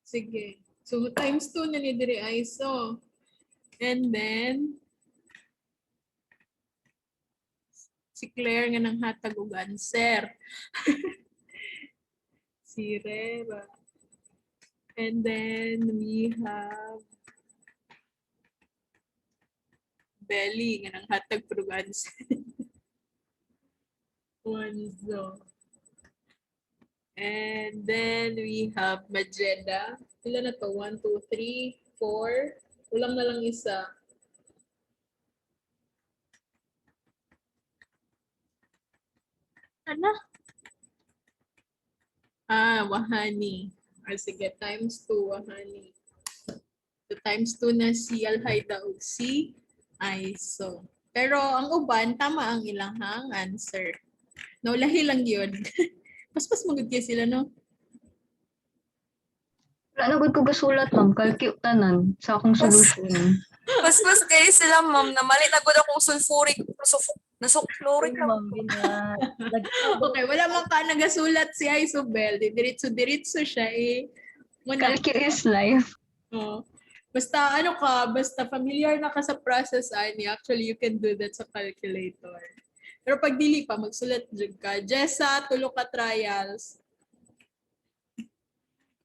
Sige. So, times 2 na ni Diri Iso. And then, si Claire nga nang hatag og answer. Si Rera. And then, we have Belly nga nang hatag og answer. Wanzo. And then we have Majeda. Ilan na to? 1, 2, 3, 4. Ulang na lang isa. Ano? Wahani. Sige, times 2, Wahani. So, times 2 na si Alhaida ug si Aiso. Pero ang uban, tama ang ilang answer. Naulahi lang yun. Pas magod kayo sila, no? Wala na gud ko gasulat, ma'am. Kalkyo tanan sa akong solution. Mas kayo sila, ma'am, na mali na gud akong sulfuric, sulfuric na. Ma'am, bina. Okay, wala man ka nagasulat si Isobel. Diretso siya eh. Muna. Kalkyo is life. Oh. Basta ano ka, basta familiar na ka sa process ani, actually you can do that sa calculator. Pero pag dili pa, magsulat jud ka. Jessa, tulo ka trials.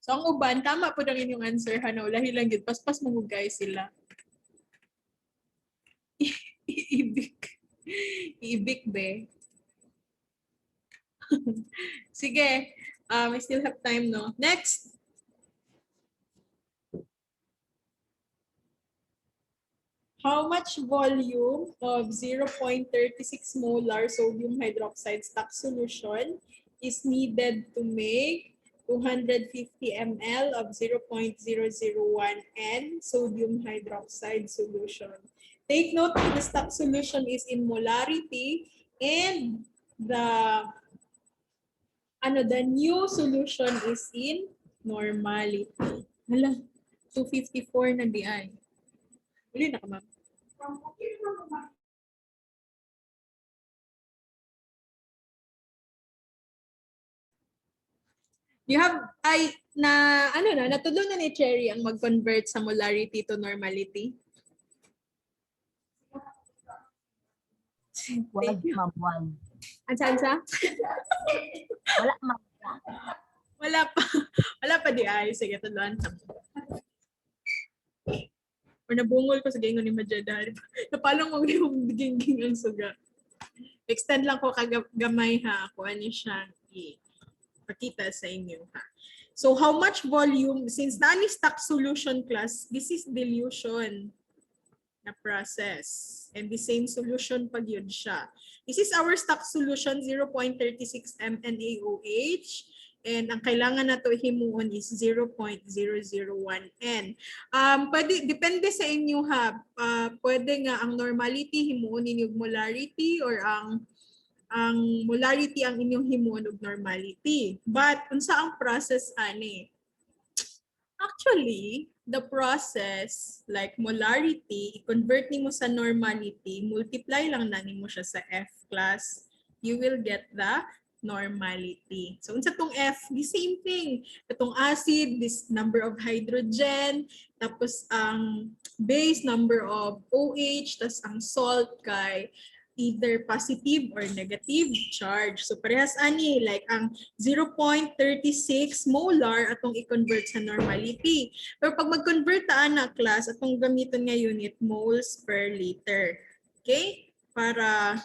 So ang uban, tama po ang inyong answer, hanaw. Lahi lang yun. Paspas mamugay sila. Ibik. Ibik, be. Sige. We still have time, no? Next. How much volume of 0.36 molar sodium hydroxide stock solution is needed to make 250 ml of 0.001 N sodium hydroxide solution. Take note that the stock solution is in molarity and the new solution is in normality. Hala, 254 na di ay. Uli na ka, ma'am. You have, natulungan ni Cherry ang mag-convert sa molarity to normality? Wala, Thank you. ma'am. One. Ansa? Wala, ma'am. Wala pa. Wala pa di ay. Sige, tuluan ka. Or nabungol ko sa gingon ni Majadar. Napalong mo yung gingging ang suga. Extend lang ko kagamay ha. Kung ano siya ipakita sa inyo ha. So how much volume, since nani stock solution class, this is dilution na process. And the same solution pag yun siya. This is our stock solution, 0.36 mNaOH. And ang kailangan na to himuon is 0.001 N. Depende sa inyo ha. Pwede nga ang normality himuon ninyo molarity or ang molarity ang inyong himuon og normality. But unsa ang process ani? Actually, the process like molarity, i-convert nimo sa normality, multiply lang na nimo siya sa F class, you will get the normality. So unsa tong F, the same thing. Itong acid, this number of hydrogen, tapos ang base number of OH, tas ang salt kay either positive or negative charge. So parehas ani, like ang 0.36 molar atong i-convert sa normality. Pero pag mag-convert ta na class, atong gamiton nga unit moles per liter. Okay? Para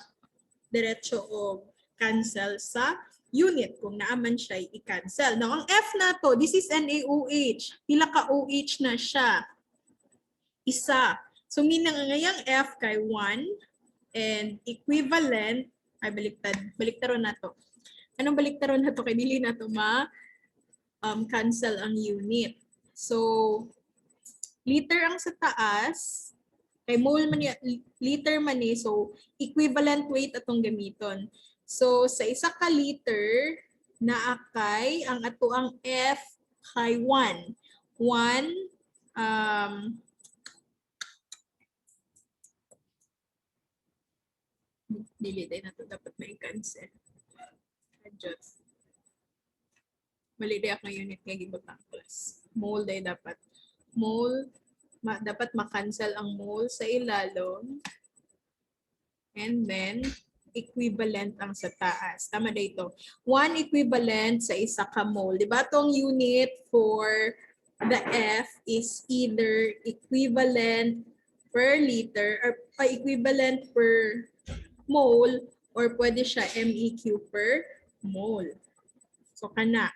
diretso o cancel sa unit kung naaman siya i-cancel. Now, ang F na to, this is NaOH. Pila ka OH na siya? Isa. So, meaning ang ngayang F kay 1 and equivalent, ay baliktaron na to. Anong baliktaron na to? Kay dili na to cancel ang unit. So, liter ang sa taas, kay mole man liter man eh, so equivalent weight atong gamiton. So, sa isa ka liter, naakay ang ato ang F kay 1. 1, delete na to, dapat may cancel. Adjust. Mali day ako unit nga gibutang class. Mole day dapat. Mole, dapat ma-cancel ang mole sa ilalom. And then, equivalent ang sa taas. Tama dito. 1 equivalent sa isa ka mole. Diba tong unit for the F is either equivalent per liter or equivalent per mole or pwede siya MEQ per mole. So kana.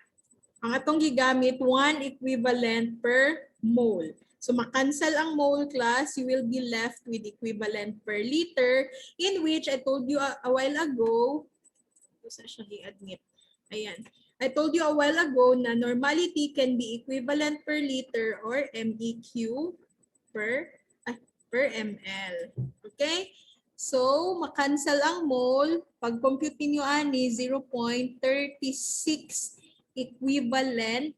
Ang atong gigamit 1 equivalent per mole. So makancel ang mole class, you will be left with equivalent per liter in which I told you a while ago, gusto siyang i-admit. Ayan. I told you a while ago na normality can be equivalent per liter or MEQ per ml. Okay? So, makancel ang mole. Pag compute niyo ani 0.36 equivalent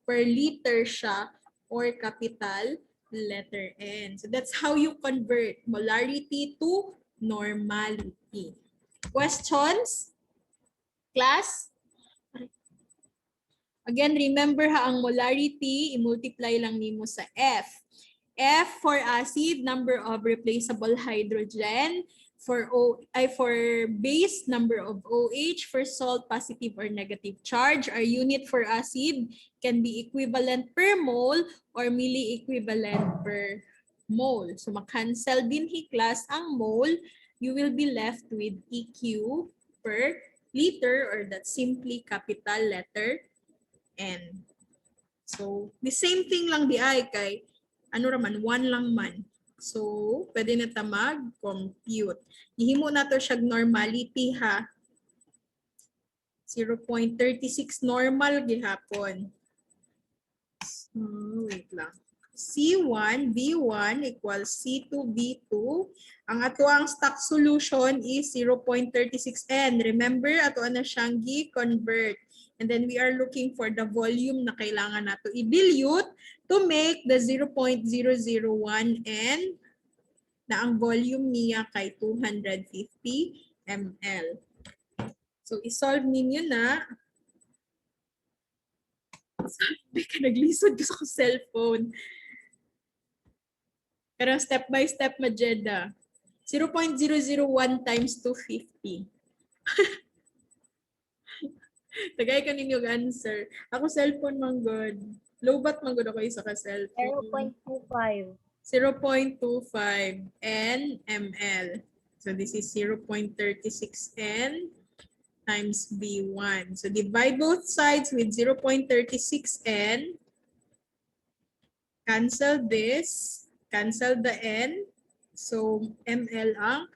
per liter siya or capital letter N. So, that's how you convert molarity to normality. Questions? Class? Again, remember ha, ang molarity, i-multiply lang nimo sa F. F for acid, number of replaceable hydrogen. For base, number of OH. For salt, positive or negative charge. Our unit for acid can be equivalent per mole or milli-equivalent per mole. So, makancel din class ang mole. You will be left with EQ per liter or that's simply capital letter N. So, the same thing lang di ay kay ano raman, 1 lang man. So, pwede na ta mag-compute. Ihimo na to siya normality ha. 0.36 normal gihapon. Wait lang. C1, B1 equals C2, B2. Ang ato ang stock solution is 0.36N. Remember, ato na siyang gi-convert. And then we are looking for the volume na kailangan nato i-dilute to make the 0.001N na ang volume niya kay 250 ml. So, isolve ninyo na. Sabi ka, naglisod ko sa cellphone. Pero step by step, Majeda. 0.001 times 250. Tagay ka ninyo answer. Ako cellphone man good. Low bat man good ako isa ka cellphone. 0.25. 0.25 N ml. So this is 0.36 N times B1. So divide both sides with 0.36 N. Cancel this. Cancel the N. So ml ang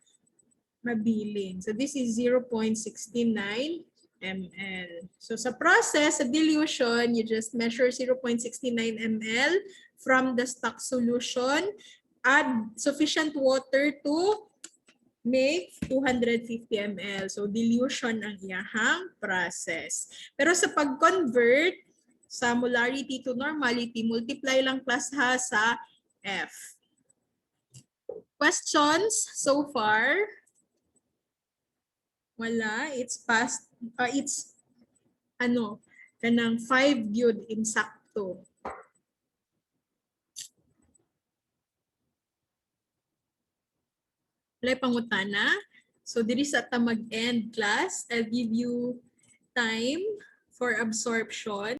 mabilin. So this is 0.69 ml. So sa process, sa dilution, you just measure 0.69 ml from the stock solution. Add sufficient water to make 250 ml. So dilution ang iyahang process. Pero sa pag-convert sa molarity to normality, multiply lang plus ha sa F. Questions so far? Wala. It's past, it's kanang 5 gyud insakto. Wala pangutana. So diri sa ta mag-end class, I'll give you time for absorption.